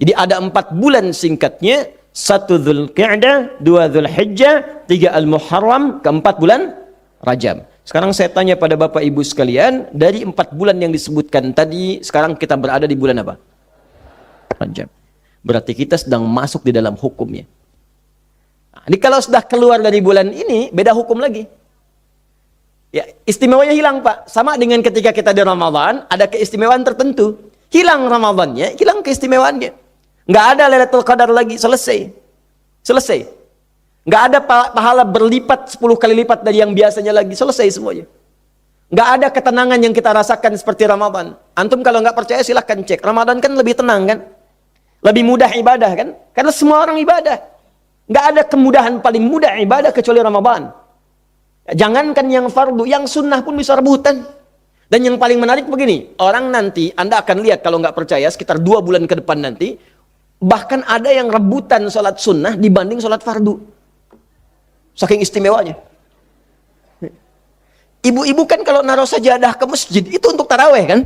Jadi ada 4 bulan singkatnya, 1 Dzulqa'dah, 2 Dzulhijjah, 3 Al-Muharram, keempat bulan Rajab. Sekarang saya tanya pada Bapak Ibu sekalian, dari 4 bulan yang disebutkan tadi, sekarang kita berada di bulan apa? Rajab. Berarti kita sedang masuk di dalam hukumnya. Nah, jadi kalau sudah keluar dari bulan ini, beda hukum lagi. Ya, istimewanya hilang, Pak. Sama dengan ketika kita di Ramadan, ada keistimewaan tertentu. Hilang Ramadannya, hilang keistimewaannya. Nggak ada Lailatul Qadar lagi, selesai. Selesai. Nggak ada pahala berlipat 10 kali lipat dari yang biasanya lagi, selesai semuanya. Nggak ada ketenangan yang kita rasakan seperti Ramadan. Antum kalau nggak percaya silahkan cek. Ramadan kan lebih tenang kan? Lebih mudah ibadah kan? Karena semua orang ibadah. Nggak ada kemudahan paling mudah ibadah kecuali Ramadan. Jangankan yang fardu, yang sunnah pun bisa rebutan. Dan yang paling menarik begini, orang nanti, Anda akan lihat kalau nggak percaya, sekitar 2 bulan ke depan nanti, bahkan ada yang rebutan sholat sunnah dibanding sholat fardu. Saking istimewanya. Ibu-ibu kan kalau naruh sajadah ke masjid, itu untuk taraweh kan?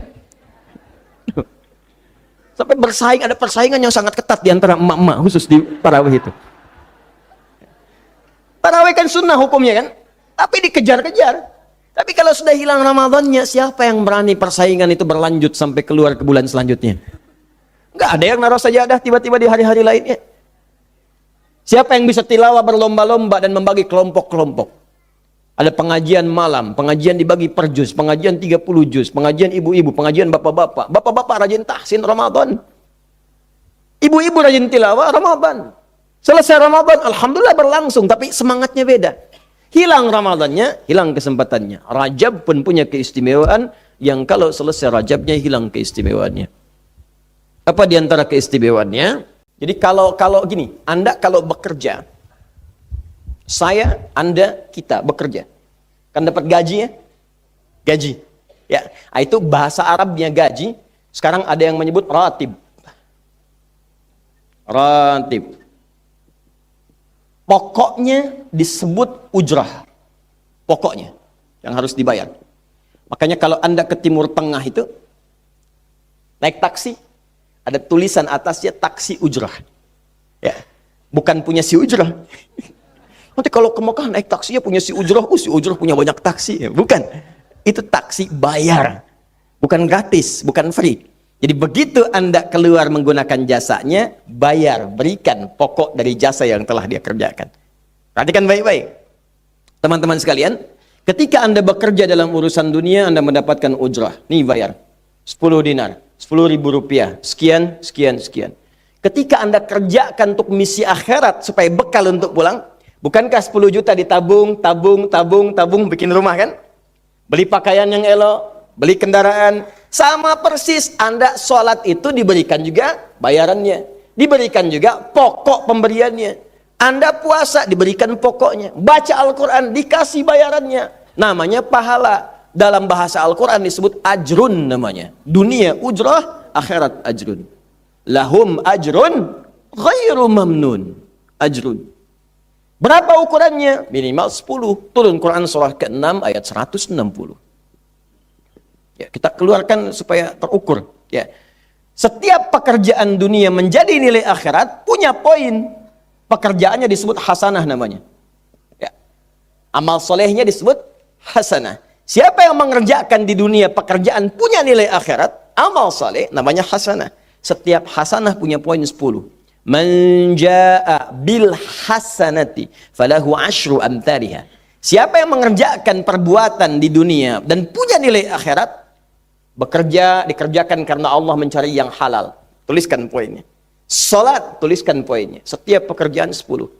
Sampai bersaing, ada persaingan yang sangat ketat di antara emak-emak, khusus di taraweh itu. Taraweh kan sunnah hukumnya kan? Tapi dikejar-kejar. Tapi kalau sudah hilang Ramadannya, siapa yang berani persaingan itu berlanjut sampai keluar ke bulan selanjutnya? Nggak ada yang naruh sajadah tiba-tiba di hari-hari lainnya. Siapa yang bisa tilawah berlomba-lomba dan membagi kelompok-kelompok? Ada pengajian malam, pengajian dibagi per juz, pengajian 30 juz, pengajian ibu-ibu, pengajian bapak-bapak. Bapak-bapak rajin tahsin Ramadan. Ibu-ibu rajin tilawah Ramadan. Selesai Ramadan, alhamdulillah berlangsung, tapi semangatnya beda. Hilang Ramadannya, hilang kesempatannya. Rajab pun punya keistimewaan yang kalau selesai Rajabnya hilang keistimewaannya. Apa di antara keistimewaannya? Jadi kalau gini, Anda kalau bekerja, saya, Anda, kita bekerja, kan dapat gaji ya? Gaji. Ya, itu bahasa Arabnya gaji. Sekarang ada yang menyebut ratib. Ratib. Pokoknya disebut ujrah. Pokoknya yang harus dibayar. Makanya kalau Anda ke Timur Tengah itu naik taksi, ada tulisan atasnya taksi ujrah. Ya, bukan punya si ujrah. Nanti kalau ke Mekah naik taksinya punya si ujrah, si ujrah punya banyak taksi. Ya, bukan. Itu taksi bayar. Bukan gratis, bukan free. Jadi begitu Anda keluar menggunakan jasanya, bayar, berikan pokok dari jasa yang telah dia kerjakan. Perhatikan baik-baik. Teman-teman sekalian, ketika Anda bekerja dalam urusan dunia, Anda mendapatkan ujrah. Nih bayar, 10 dinar, 10.000 rupiah, sekian, sekian, sekian. Ketika Anda kerjakan untuk misi akhirat, supaya bekal untuk pulang, bukankah 10 juta ditabung, tabung, bikin rumah kan? Beli pakaian yang elok, beli kendaraan, sama persis Anda sholat itu diberikan juga bayarannya, diberikan juga pokok pemberiannya. Anda puasa diberikan pokoknya, baca Al-Quran dikasih bayarannya, namanya pahala. Dalam bahasa Al-Quran disebut ajrun namanya. Dunia ujrah, akhirat ajrun. Lahum ajrun ghairu mamnun. Ajrun. Berapa ukurannya? Minimal 10. Turun Quran surah ke-6 ayat 160. Ya, kita keluarkan supaya terukur. Ya. Setiap pekerjaan dunia menjadi nilai akhirat punya poin. Pekerjaannya disebut hasanah namanya. Ya. Amal solehnya disebut hasanah. Siapa yang mengerjakan di dunia pekerjaan punya nilai akhirat, amal soleh namanya hasanah. Setiap hasanah punya poin 10. Man jaa bil hasanati falahu asyru amthaliha. Siapa yang mengerjakan perbuatan di dunia dan punya nilai akhirat, bekerja dikerjakan karena Allah mencari yang halal. Tuliskan poinnya. Salat, tuliskan poinnya. Setiap pekerjaan 10.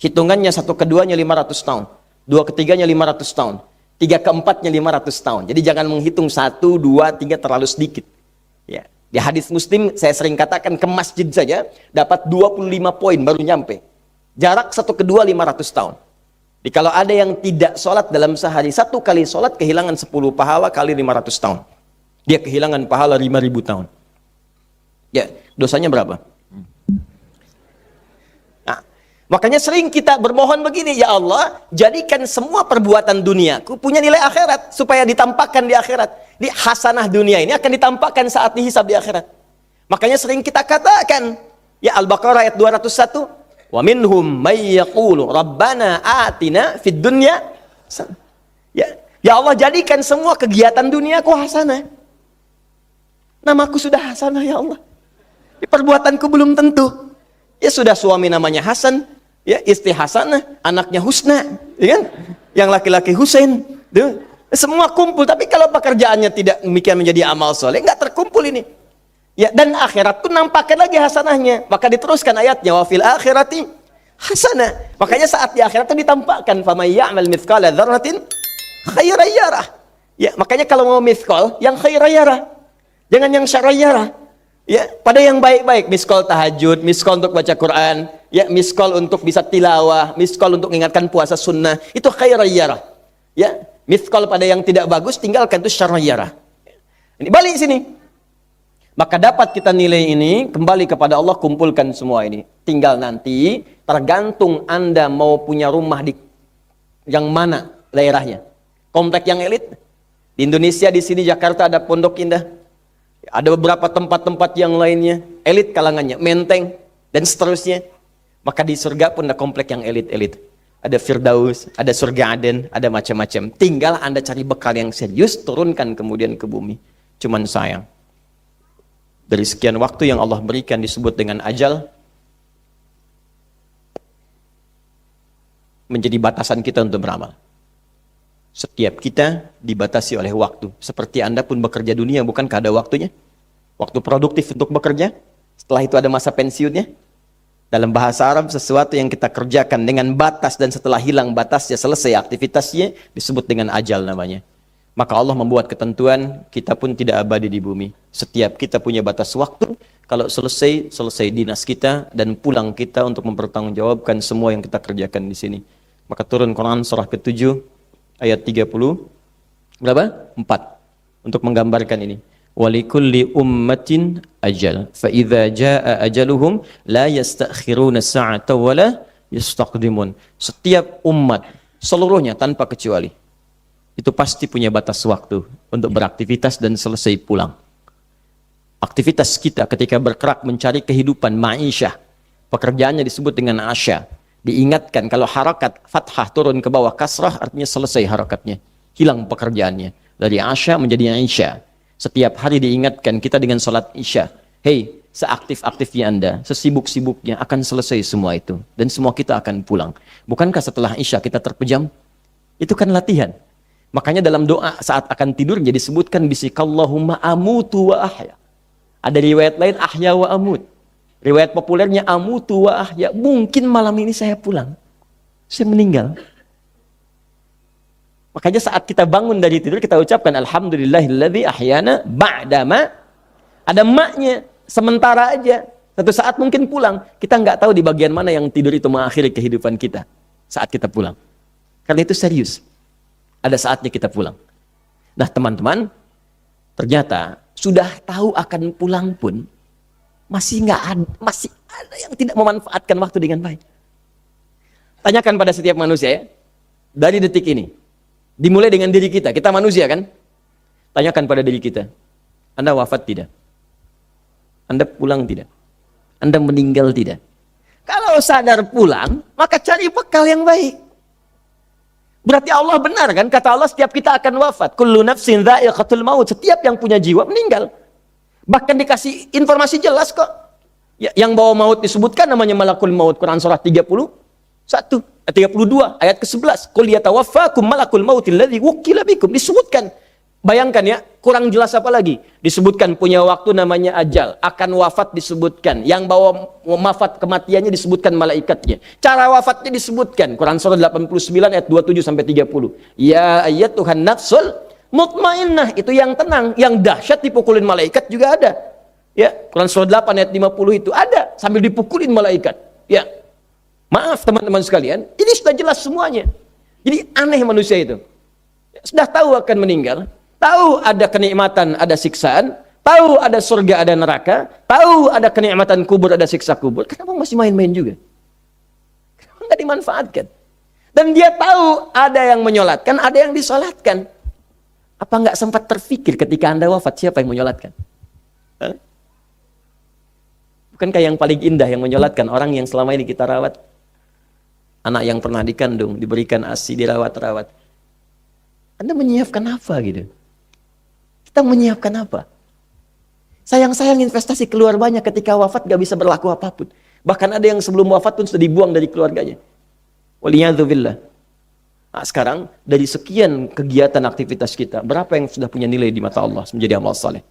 Hitungannya 1 keduanya 500 tahun. 2 ketiganya 500 tahun. 3 keempatnya 500 tahun. Jadi jangan menghitung 1, 2, 3 terlalu sedikit. Ya. Di hadis Muslim saya sering katakan ke masjid saja dapat 25 poin baru nyampe. Jarak 1 kedua 500 tahun. Jadi kalau ada yang tidak sholat dalam sehari, 1 kali sholat kehilangan 10 pahala kali 500 tahun. Dia kehilangan pahala 5.000 tahun. Ya, dosanya berapa? Nah, makanya sering kita bermohon begini, ya Allah, jadikan semua perbuatan duniaku punya nilai akhirat supaya ditampakkan di akhirat. Di hasanah dunia ini akan ditampakkan saat dihisab di akhirat. Makanya sering kita katakan, ya Al-Baqarah ayat 201, wa minhum may yaqulu rabbana atina fid dunya. Ya Allah, jadikan semua kegiatan duniaku hasanah. Namaku sudah hasanah ya Allah. Perbuatanku belum tentu. Ya sudah, suami namanya Hasan, ya istri Hasanah, anaknya Husna, ya kan? Yang laki-laki Husain, tuh. Semua kumpul. Tapi kalau pekerjaannya tidak demikian menjadi amal soleh, nggak terkumpul ini. Ya, dan akhirat pun nampakkan lagi hasanahnya. Maka diteruskan ayatnya, wa fil akhirati hasanah. Makanya saat di akhirat itu ditampakkan, faman ya'mal mithqala dzarratin khairan yarah. Ya, makanya kalau mau mithqal, yang khairan yarah. Jangan yang syarran yarah. Ya, pada yang baik-baik, miskol tahajud, miskol untuk baca Quran, ya, miskol untuk bisa tilawah, miskol untuk mengingatkan puasa sunnah, itu khairan yarah. Ya, miskol pada yang tidak bagus, tinggalkan, itu syarran yarah. Ini balik sini. Maka dapat kita nilai ini, kembali kepada Allah, kumpulkan semua ini. Tinggal nanti, tergantung Anda mau punya rumah di yang mana daerahnya. Komplek yang elit. Di Indonesia, di sini Jakarta ada Pondok Indah. Ada beberapa tempat-tempat yang lainnya, elit kalangannya, Menteng, dan seterusnya. Maka di surga pun ada komplek yang elit-elit. Ada Firdaus, ada surga Aden, ada macam-macam. Tinggal Anda cari bekal yang serius, turunkan kemudian ke bumi. Cuman sayang, dari sekian waktu yang Allah berikan disebut dengan ajal, menjadi batasan kita untuk beramal. Setiap kita dibatasi oleh waktu. Seperti Anda pun bekerja dunia, bukankah ada waktunya? Waktu produktif untuk bekerja. Setelah itu ada masa pensiunnya. Dalam bahasa Arab, sesuatu yang kita kerjakan dengan batas dan setelah hilang batasnya, selesai aktivitasnya, disebut dengan ajal namanya. Maka Allah membuat ketentuan, kita pun tidak abadi di bumi. Setiap kita punya batas waktu. Kalau selesai, selesai dinas kita dan pulang kita untuk mempertanggungjawabkan semua yang kita kerjakan di sini. Maka turun Quran surah ke-7 ayat 30 berapa? 4 untuk menggambarkan ini. Walikulli ummatin ajal fa idza jaa ajaluhum la yastakhiruna sa'ata wa la yastaqdimun. Setiap umat seluruhnya tanpa kecuali itu pasti punya batas waktu untuk beraktivitas dan selesai pulang. Aktivitas kita ketika bergerak mencari kehidupan ma'isyah, pekerjaannya disebut dengan asya. Diingatkan kalau harakat fathah turun ke bawah kasrah artinya selesai harakatnya, hilang pekerjaannya. Dari asya menjadi isya. Setiap hari diingatkan kita dengan salat isya. Hei, seaktif-aktifnya Anda, sesibuk-sibuknya akan selesai semua itu dan semua kita akan pulang. Bukankah setelah isya kita terpejam? Itu kan latihan. Makanya dalam doa saat akan tidur jadi disebutkan bisikallahumma amutu wa ahya. Ada riwayat lain ahya wa amut. Riwayat populernya amutu wa ahya. Mungkin malam ini saya pulang. Saya meninggal. Makanya saat kita bangun dari tidur kita ucapkan alhamdulillahilladzi ahyana ba'dama. Ada maknya, sementara aja. Satu saat mungkin pulang. Kita nggak tahu di bagian mana yang tidur itu mengakhiri kehidupan kita saat kita pulang. Karena itu serius. Ada saatnya kita pulang. Nah teman-teman, ternyata sudah tahu akan pulang pun masih ada yang tidak memanfaatkan waktu dengan baik. Tanyakan pada setiap manusia ya, dari detik ini, dimulai dengan diri kita manusia kan? Tanyakan pada diri kita, Anda wafat tidak? Anda pulang tidak? Anda meninggal tidak? Kalau sadar pulang, maka cari bekal yang baik. Berarti Allah benar kan? Kata Allah setiap kita akan wafat. Kullu nafsin dha'iqatul maut. Setiap yang punya jiwa meninggal. Bahkan dikasih informasi jelas kok. Ya, yang bawa maut disebutkan namanya malakul maut. Quran surah 32 ayat ke-11. Qul yatawaffakum malakul mautil ladzi wukila bikum. Disebutkan. Bayangkan ya, kurang jelas apa lagi? Disebutkan punya waktu namanya ajal. Akan wafat disebutkan. Yang bawa wafat kematiannya disebutkan malaikatnya. Cara wafatnya disebutkan. Quran surah 89 ayat 27 sampai 30. Ya ayyatuhan nafsul mutmainnah, itu yang tenang, yang dahsyat dipukulin malaikat juga ada. Ya, Quran surah 8 ayat 50 itu ada sambil dipukulin malaikat. Ya. Maaf teman-teman sekalian, ini sudah jelas semuanya. Jadi aneh manusia itu. Sudah tahu akan meninggal, tahu ada kenikmatan, ada siksaan, tahu ada surga, ada neraka, tahu ada kenikmatan kubur, ada siksa kubur. Kenapa masih main-main juga? Kenapa nggak dimanfaatkan? Dan dia tahu ada yang menyolatkan, ada yang disolatkan. Apa nggak sempat terfikir ketika Anda wafat siapa yang menyolatkan? Bukankah yang paling indah, yang menyolatkan orang yang selama ini kita rawat? Anak yang pernah dikandung, diberikan ASI, dirawat-rawat. Anda menyiapkan apa gitu? Kita menyiapkan apa? Sayang-sayang investasi keluar banyak, ketika wafat gak bisa berlaku apapun. Bahkan ada yang sebelum wafat pun sudah dibuang dari keluarganya. Waliyadzubillah. Nah, sekarang dari sekian kegiatan aktivitas kita, berapa yang sudah punya nilai di mata Allah menjadi amal saleh?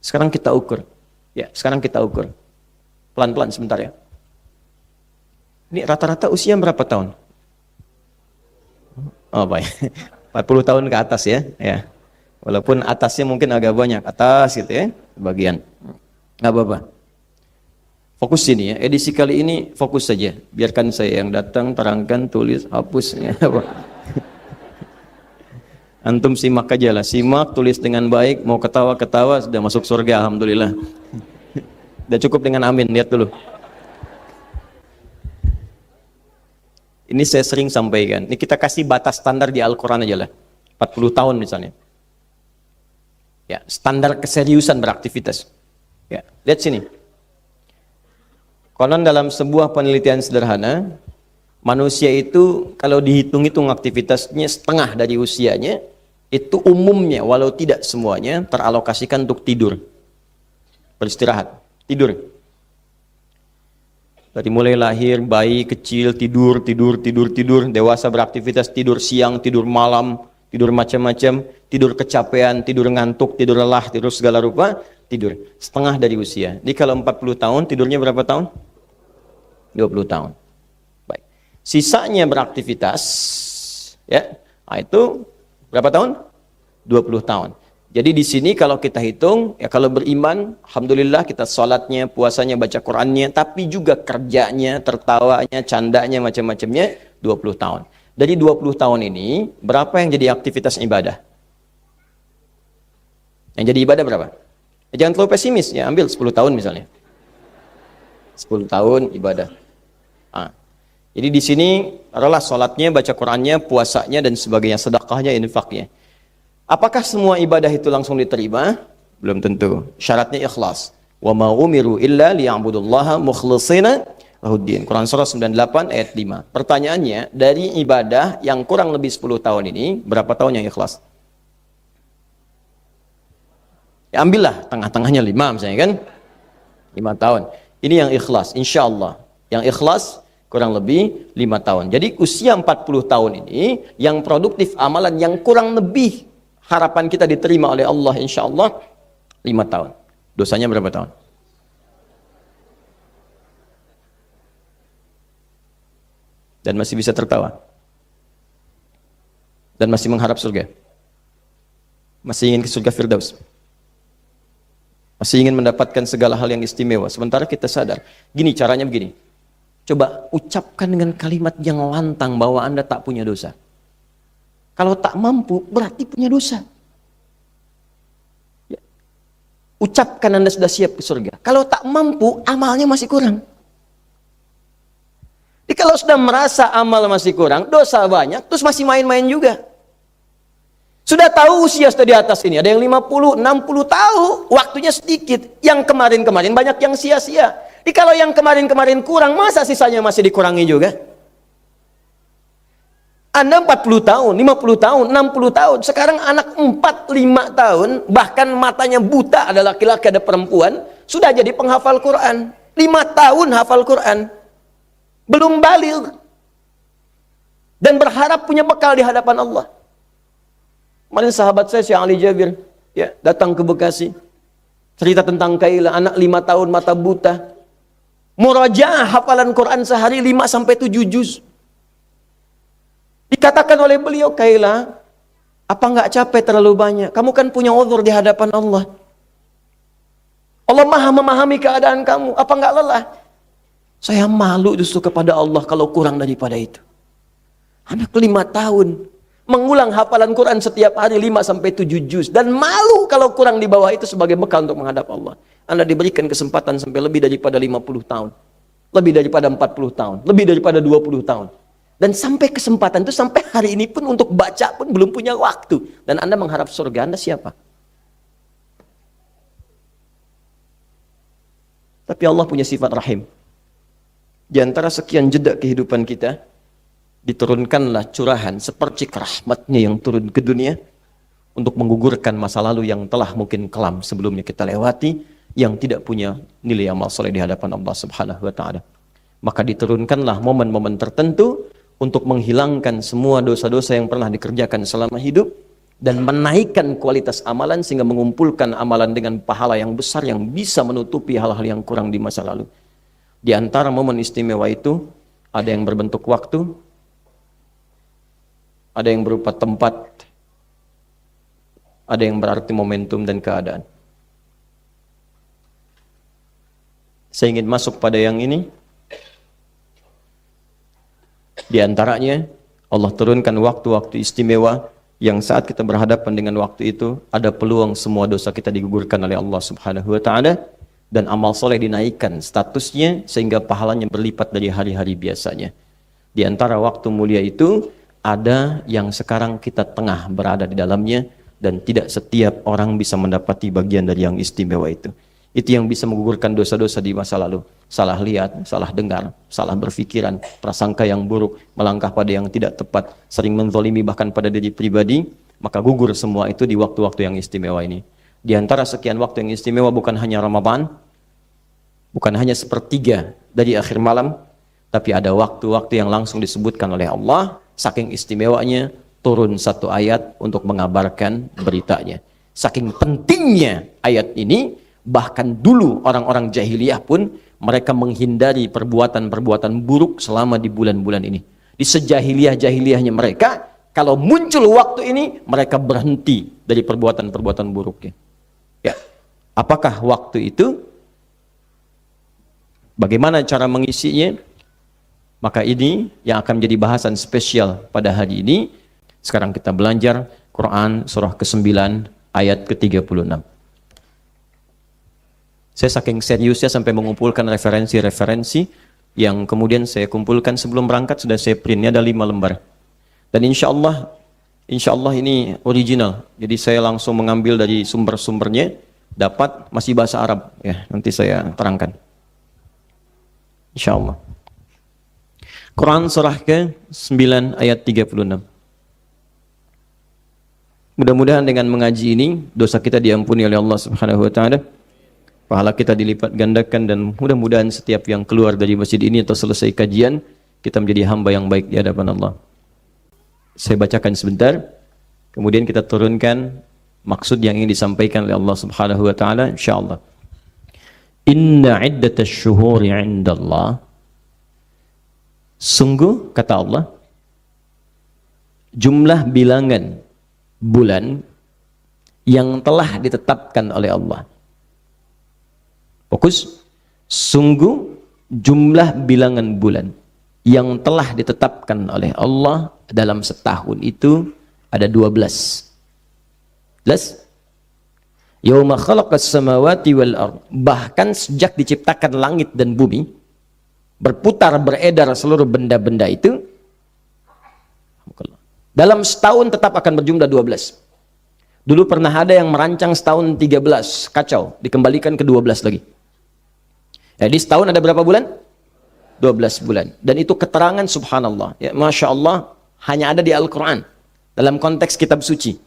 Sekarang kita ukur. Ya, sekarang kita ukur. Pelan-pelan sebentar ya. Ini rata-rata usia berapa tahun? Oh, baik. 40 tahun ke atas ya. Ya. Walaupun atasnya mungkin agak banyak, atas gitu ya, bagian. Nggak apa-apa. Fokus sini ya. Edisi kali ini fokus saja. Biarkan saya yang datang, terangkan, tulis, hapus. Ya. Antum simak aja lah. Simak, tulis dengan baik. Mau ketawa-ketawa, sudah masuk surga. Alhamdulillah. Udah cukup dengan amin. Lihat dulu. Ini saya sering sampaikan. Ini kita kasih batas standar di Al-Quran aja lah. 40 tahun misalnya. Ya, standar keseriusan beraktivitas. Ya, lihat sini. Konon dalam sebuah penelitian sederhana, manusia itu kalau dihitung-hitung aktivitasnya setengah dari usianya, itu umumnya, walau tidak semuanya, teralokasikan untuk tidur. Beristirahat, tidur. Dari mulai lahir, bayi kecil, tidur, dewasa beraktivitas, tidur siang, tidur malam, tidur macam-macam, tidur kecapean, tidur ngantuk, tidur lelah, tidur segala rupa, tidur. Setengah dari usia. Jadi kalau 40 tahun, tidurnya berapa tahun? 20 tahun. Baik. Sisanya beraktivitas, ya, nah itu berapa tahun? 20 tahun. Jadi di sini kalau kita hitung, ya kalau beriman, alhamdulillah kita sholatnya, puasanya, baca Qur'annya, tapi juga kerjanya, tertawanya, candanya, macam-macamnya, 20 tahun. Dari 20 tahun ini, berapa yang jadi aktivitas ibadah? Yang jadi ibadah berapa? Ya, jangan terlalu pesimis, ya ambil 10 tahun misalnya. 10 tahun ibadah. Nah, jadi di sini adalah sholatnya, baca Qur'annya, puasanya, dan sebagainya, sedekahnya, infaknya. Apakah semua ibadah itu langsung diterima? Belum tentu. Syaratnya ikhlas. Wa ma umiru illa liya'budullaha mukhlishina lahuddin. Quran surah 98 ayat 5. Pertanyaannya, dari ibadah yang kurang lebih 10 tahun ini, berapa tahun yang ikhlas? Ya ambillah tengah-tengahnya 5 misalnya kan? 5 tahun. Ini yang ikhlas, insya Allah. Yang ikhlas kurang lebih 5 tahun. Jadi usia 40 tahun ini, yang produktif amalan yang kurang lebih harapan kita diterima oleh Allah insya Allah 5 tahun. Dosanya berapa tahun? Dan masih bisa tertawa. Dan masih mengharap surga. Masih ingin ke surga Firdaus. Masih ingin mendapatkan segala hal yang istimewa. Sementara kita sadar, gini caranya begini. Coba ucapkan dengan kalimat yang lantang bahwa Anda tak punya dosa. Kalau tak mampu, berarti punya dosa. Ya. Ucapkan Anda sudah siap ke surga. Kalau tak mampu, amalnya masih kurang. Jadi kalau sudah merasa amal masih kurang, dosa banyak, terus masih main-main juga. Sudah tahu usia sudah di atas ini, ada yang 50, 60 tahu, waktunya sedikit. Yang kemarin-kemarin banyak yang sia-sia. Jadi kalau yang kemarin-kemarin kurang, masa sisanya masih dikurangi juga? Anda 40 tahun, 50 tahun, 60 tahun. Sekarang anak 4, 5 tahun, bahkan matanya buta, ada laki-laki, ada perempuan, sudah jadi penghafal Quran. 5 tahun hafal Quran. Belum baligh. Dan berharap punya bekal di hadapan Allah. Kemarin sahabat saya, Syekh Ali Jabir, ya, datang ke Bekasi. Cerita tentang Kaila, anak 5 tahun, mata buta. Murajaah hafalan Quran sehari 5-7 juz. Dikatakan oleh beliau, Kaila, apa nggak capek terlalu banyak? Kamu kan punya uzur di hadapan Allah. Allah maha memahami keadaan kamu. Apa nggak lelah? Saya malu justru kepada Allah kalau kurang daripada itu. Anak 5 tahun mengulang hafalan Quran setiap hari 5-7 juz. Dan malu kalau kurang di bawah itu sebagai bekal untuk menghadap Allah. Anda diberikan kesempatan sampai lebih daripada 50 tahun. Lebih daripada 40 tahun. Lebih daripada 20 tahun. Dan sampai kesempatan itu, sampai hari ini pun untuk baca pun belum punya waktu. Dan Anda mengharap surga, Anda siapa? Tapi Allah punya sifat rahim. Di antara sekian jeda kehidupan kita, diturunkanlah curahan sepercik rahmatnya yang turun ke dunia untuk menggugurkan masa lalu yang telah mungkin kelam sebelumnya kita lewati, yang tidak punya nilai amal soleh di hadapan Allah Subhanahu wa Ta'ala. Maka diturunkanlah momen-momen tertentu untuk menghilangkan semua dosa-dosa yang pernah dikerjakan selama hidup dan menaikkan kualitas amalan sehingga mengumpulkan amalan dengan pahala yang besar yang bisa menutupi hal-hal yang kurang di masa lalu. Di antara momen istimewa itu ada yang berbentuk waktu, ada yang berupa tempat, ada yang berarti momentum dan keadaan. Saya ingin masuk pada yang ini. Di antaranya Allah turunkan waktu-waktu istimewa yang saat kita berhadapan dengan waktu itu ada peluang semua dosa kita digugurkan oleh Allah Subhanahu wa Ta'ala dan amal soleh dinaikkan statusnya sehingga pahalanya berlipat dari hari-hari biasanya. Di antara waktu mulia itu ada yang sekarang kita tengah berada di dalamnya dan tidak setiap orang bisa mendapati bagian dari yang istimewa itu. Itu yang bisa menggugurkan dosa-dosa di masa lalu. Salah lihat, salah dengar, salah berfikiran, prasangka yang buruk, melangkah pada yang tidak tepat, sering menzalimi bahkan pada diri pribadi, maka gugur semua itu di waktu-waktu yang istimewa ini. Di antara sekian waktu yang istimewa bukan hanya Ramadan, bukan hanya sepertiga dari akhir malam, tapi ada waktu-waktu yang langsung disebutkan oleh Allah, saking istimewanya turun satu ayat untuk mengabarkan beritanya. Saking pentingnya ayat ini, bahkan dulu orang-orang jahiliyah pun mereka menghindari perbuatan-perbuatan buruk selama di bulan-bulan ini. Di sejahiliyah-jahiliyahnya mereka, kalau muncul waktu ini, mereka berhenti dari perbuatan-perbuatan buruknya. Ya, apakah waktu itu? Bagaimana cara mengisinya? Maka ini yang akan menjadi bahasan spesial pada hari ini. Sekarang kita belajar Quran surah ke-9 ayat ke-36. Saya saking seriusnya sampai mengumpulkan referensi-referensi yang kemudian saya kumpulkan sebelum berangkat, sudah saya printnya ada 5 lembar. Dan insya Allah ini original. Jadi saya langsung mengambil dari sumber-sumbernya, dapat masih bahasa Arab. Ya, nanti saya terangkan. Insya Allah. Quran surah ke-9 ayat 36. Mudah-mudahan dengan mengaji ini, dosa kita diampuni oleh Allah Subhanahu wa Ta'ala. Pahala kita dilipat gandakan dan mudah-mudahan setiap yang keluar dari masjid ini atau selesai kajian, kita menjadi hamba yang baik di hadapan Allah. Saya bacakan sebentar, kemudian kita turunkan maksud yang ingin disampaikan oleh Allah Subhanahu wa Ta'ala, insyaallah. Inna iddatash syuhuri 'indallah. Sungguh, kata Allah, jumlah bilangan bulan yang telah ditetapkan oleh Allah. Fokus, sungguh jumlah bilangan bulan yang telah ditetapkan oleh Allah dalam setahun itu ada 12. Jelas? Yauma khalaqas samawati wal ard. Bahkan sejak diciptakan langit dan bumi, berputar beredar seluruh benda-benda itu, dalam setahun tetap akan berjumlah 12. Dulu pernah ada yang merancang setahun 13, kacau, dikembalikan ke 12 lagi. Jadi setahun ada berapa bulan? 12 bulan. Dan itu keterangan subhanallah. Ya, Masya Allah, hanya ada di Al-Quran. Dalam konteks kitab suci.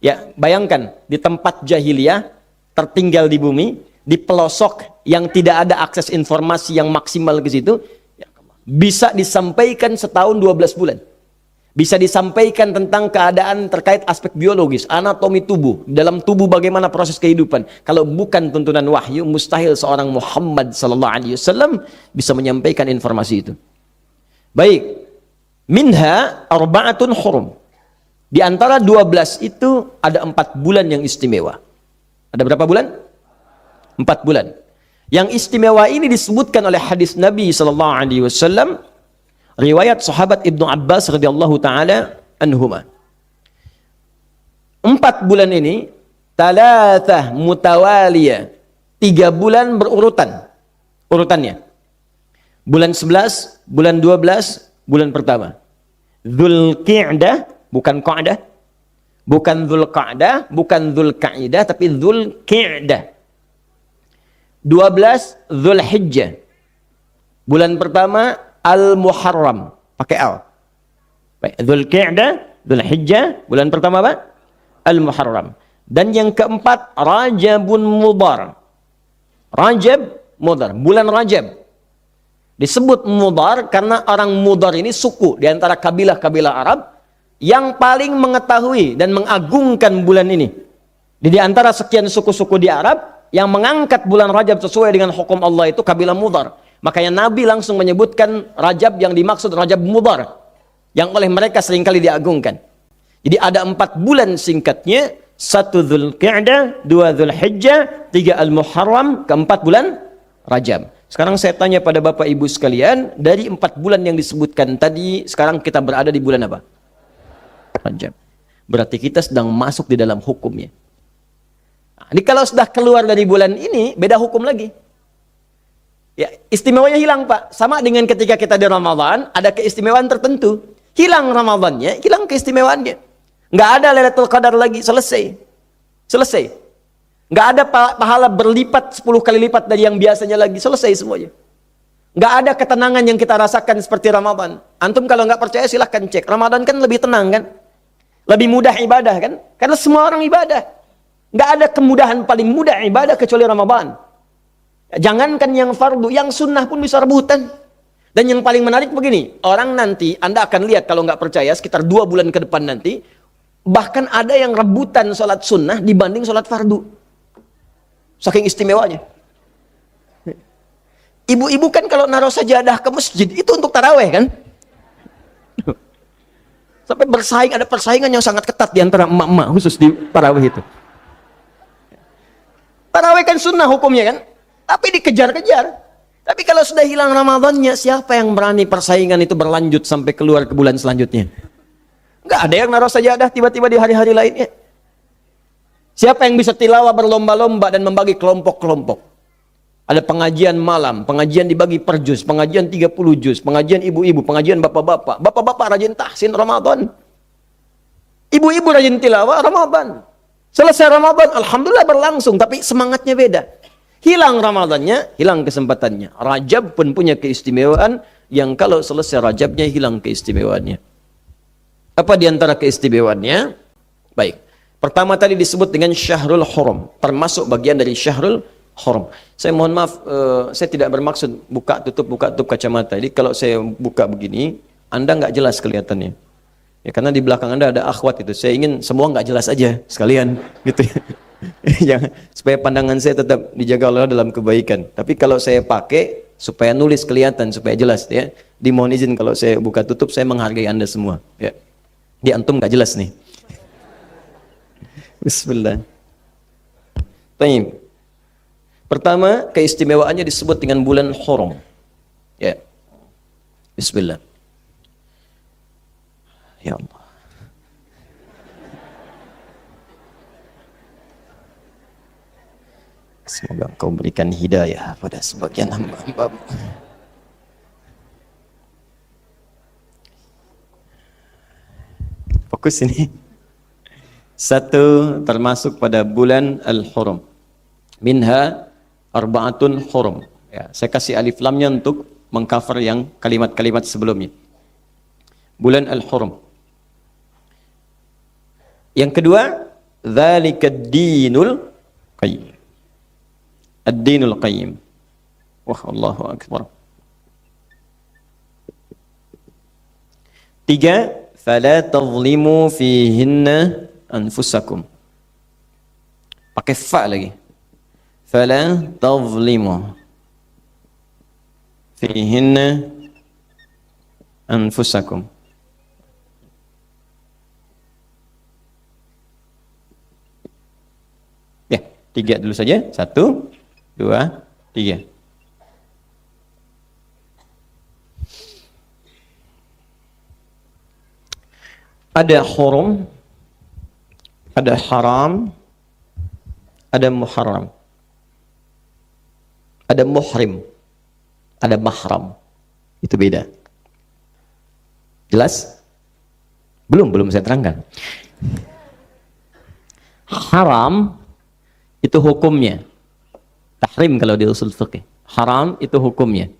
Ya, bayangkan, di tempat jahiliyah, tertinggal di bumi, di pelosok yang tidak ada akses informasi yang maksimal ke situ, bisa disampaikan setahun 12 bulan. Bisa disampaikan tentang keadaan terkait aspek biologis, anatomi tubuh, dalam tubuh bagaimana proses kehidupan. Kalau bukan tuntunan wahyu, mustahil seorang Muhammad sallallahu alaihi wasallam bisa menyampaikan informasi itu. Baik. Minha arba'atun hurum. Di antara 12 itu ada 4 bulan yang istimewa. Ada berapa bulan? 4 bulan. Yang istimewa ini disebutkan oleh hadis Nabi sallallahu alaihi wasallam, riwayat sahabat Ibnu Abbas radhiyallahu taala anhuma. 4 bulan ini thalathah mutawaliyah, 3 bulan berurutan urutannya. Bulan 11, bulan 12, bulan pertama. Dzulqa'dah, bukan Qa'dah. Bukan Dzulqa'dah, bukan Dzulqa'idah, tapi Dzulqa'dah. 12 Zulhijjah. Bulan pertama Al-Muharram, pakai Al. Baik, Dzulqa'dah, Dzulhijjah, bulan pertama apa? Al-Muharram. Dan yang keempat Rajabun Mudhar. Rajab Mudhar, bulan Rajab. Disebut Mudhar karena orang Mudhar ini suku di antara kabilah-kabilah Arab yang paling mengetahui dan mengagungkan bulan ini. Di antara sekian suku-suku di Arab yang mengangkat bulan Rajab sesuai dengan hukum Allah itu kabilah Mudhar. Makanya Nabi langsung menyebutkan Rajab yang dimaksud Rajab Mudhar, yang oleh mereka seringkali diagungkan. Jadi ada 4 bulan singkatnya, 1 Dzulqa'dah, 2 Dzulhijjah, 3 Al-Muharram, keempat bulan Rajab. Sekarang saya tanya pada Bapak Ibu sekalian, dari 4 bulan yang disebutkan tadi, sekarang kita berada di bulan apa? Rajab. Berarti kita sedang masuk di dalam hukumnya. Nah, jadi kalau sudah keluar dari bulan ini, beda hukum lagi. Ya, istimewanya hilang, Pak. Sama dengan ketika kita di Ramadan, ada keistimewaan tertentu. Hilang Ramadannya, hilang keistimewaannya. Nggak ada Lailatul Qadar lagi, selesai. Selesai. Nggak ada pahala berlipat 10 kali lipat dari yang biasanya lagi, selesai semuanya. Nggak ada ketenangan yang kita rasakan seperti Ramadan. Antum kalau nggak percaya silahkan cek. Ramadan kan lebih tenang kan? Lebih mudah ibadah kan? Karena semua orang ibadah. Nggak ada kemudahan paling mudah ibadah kecuali Ramadan. Jangankan yang fardu, yang sunnah pun bisa rebutan. Dan yang paling menarik begini, orang nanti, Anda akan lihat kalau nggak percaya, sekitar 2 bulan ke depan nanti, bahkan ada yang rebutan sholat sunnah dibanding sholat fardu. Saking istimewanya. Ibu-ibu kan kalau naruh sajadah ke masjid, itu untuk taraweh kan? Sampai bersaing, ada persaingan yang sangat ketat di antara emak-emak, khusus di taraweh itu. Taraweh kan sunnah hukumnya kan? Tapi dikejar-kejar. Tapi kalau sudah hilang Ramadannya, siapa yang berani persaingan itu berlanjut sampai keluar ke bulan selanjutnya? Nggak ada yang naruh sajadah tiba-tiba di hari-hari lainnya. Siapa yang bisa tilawah berlomba-lomba dan membagi kelompok-kelompok? Ada pengajian malam, pengajian dibagi per juz, pengajian 30 juz, pengajian ibu-ibu, pengajian bapak-bapak. Bapak-bapak rajin tahsin Ramadan. Ibu-ibu rajin tilawah Ramadan. Selesai Ramadan, alhamdulillah berlangsung, tapi semangatnya beda. Hilang Ramadannya, hilang kesempatannya. Rajab pun punya keistimewaan yang kalau selesai Rajabnya hilang keistimewaannya. Apa diantara keistimewaannya? Baik. Pertama tadi disebut dengan Syahrul Hurum, termasuk bagian dari Syahrul Hurum. Saya mohon maaf, saya tidak bermaksud buka tutup kacamata. Jadi kalau saya buka begini, Anda nggak jelas kelihatannya. Ya, karena di belakang Anda ada akhwat itu. Saya ingin semua nggak jelas aja sekalian, gitu. Ya, supaya pandangan saya tetap dijaga Allah dalam kebaikan. Tapi kalau saya pakai supaya nulis kelihatan, supaya jelas, ya. Dimohon izin kalau saya buka tutup, saya menghargai Anda semua. Ya, di antum nggak jelas nih. Bismillah. Baik. Pertama, keistimewaannya disebut dengan bulan Hurum. Ya. Bismillah. Ya Allah. Semoga Engkau berikan hidayah pada sebagian hamba-hamba-Mu. Fokus ini. 1 termasuk pada bulan Al-Hurum. Minha arba'atun hurum. Ya, saya kasih alif lamnya untuk mengcover yang kalimat-kalimat sebelumnya. Bulan Al-Hurum. Yang kedua, dzalikad dinul qayyim. Ad-dinul qayyim. Wah, Allahu akbar. 3, fala tadhlimu fihinna anfusakum. Pakai fa lagi. Fala tadhlimu fihinna anfusakum. Ya, 3 dulu saja. 1, 2, 3. Ada hurum, ada haram, ada muharram, ada muhrim, ada mahram. Itu beda. Jelas? Belum saya terangkan. Haram itu hukumnya. Tahrim kalau di usul fikih. Haram itu hukumnya.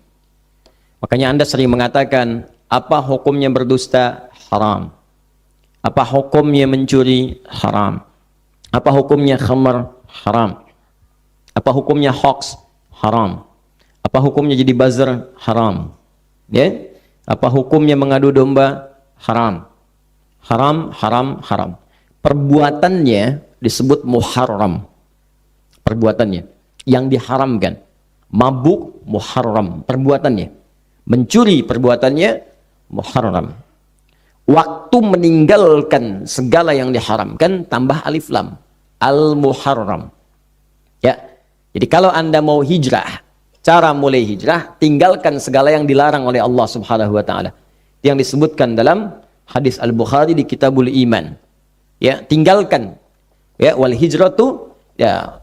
Makanya Anda sering mengatakan, apa hukumnya berdusta? Haram. Apa hukumnya mencuri? Haram. Apa hukumnya khamar? Haram. Apa hukumnya hoax? Haram. Apa hukumnya jadi buzzer? Haram. Ya? Apa hukumnya mengadu domba? Haram. Haram, haram, haram. Perbuatannya disebut muharram. Perbuatannya yang diharamkan. Mabuk muharram perbuatannya. Mencuri perbuatannya muharram. Waktu meninggalkan segala yang diharamkan tambah alif lam. Al-muharram. Ya. Jadi kalau Anda mau hijrah, cara mulai hijrah, tinggalkan segala yang dilarang oleh Allah Subhanahu wa taala. Yang disebutkan dalam hadis Al-Bukhari di Kitabul Iman. Ya, tinggalkan. Ya, wal hijratu ya,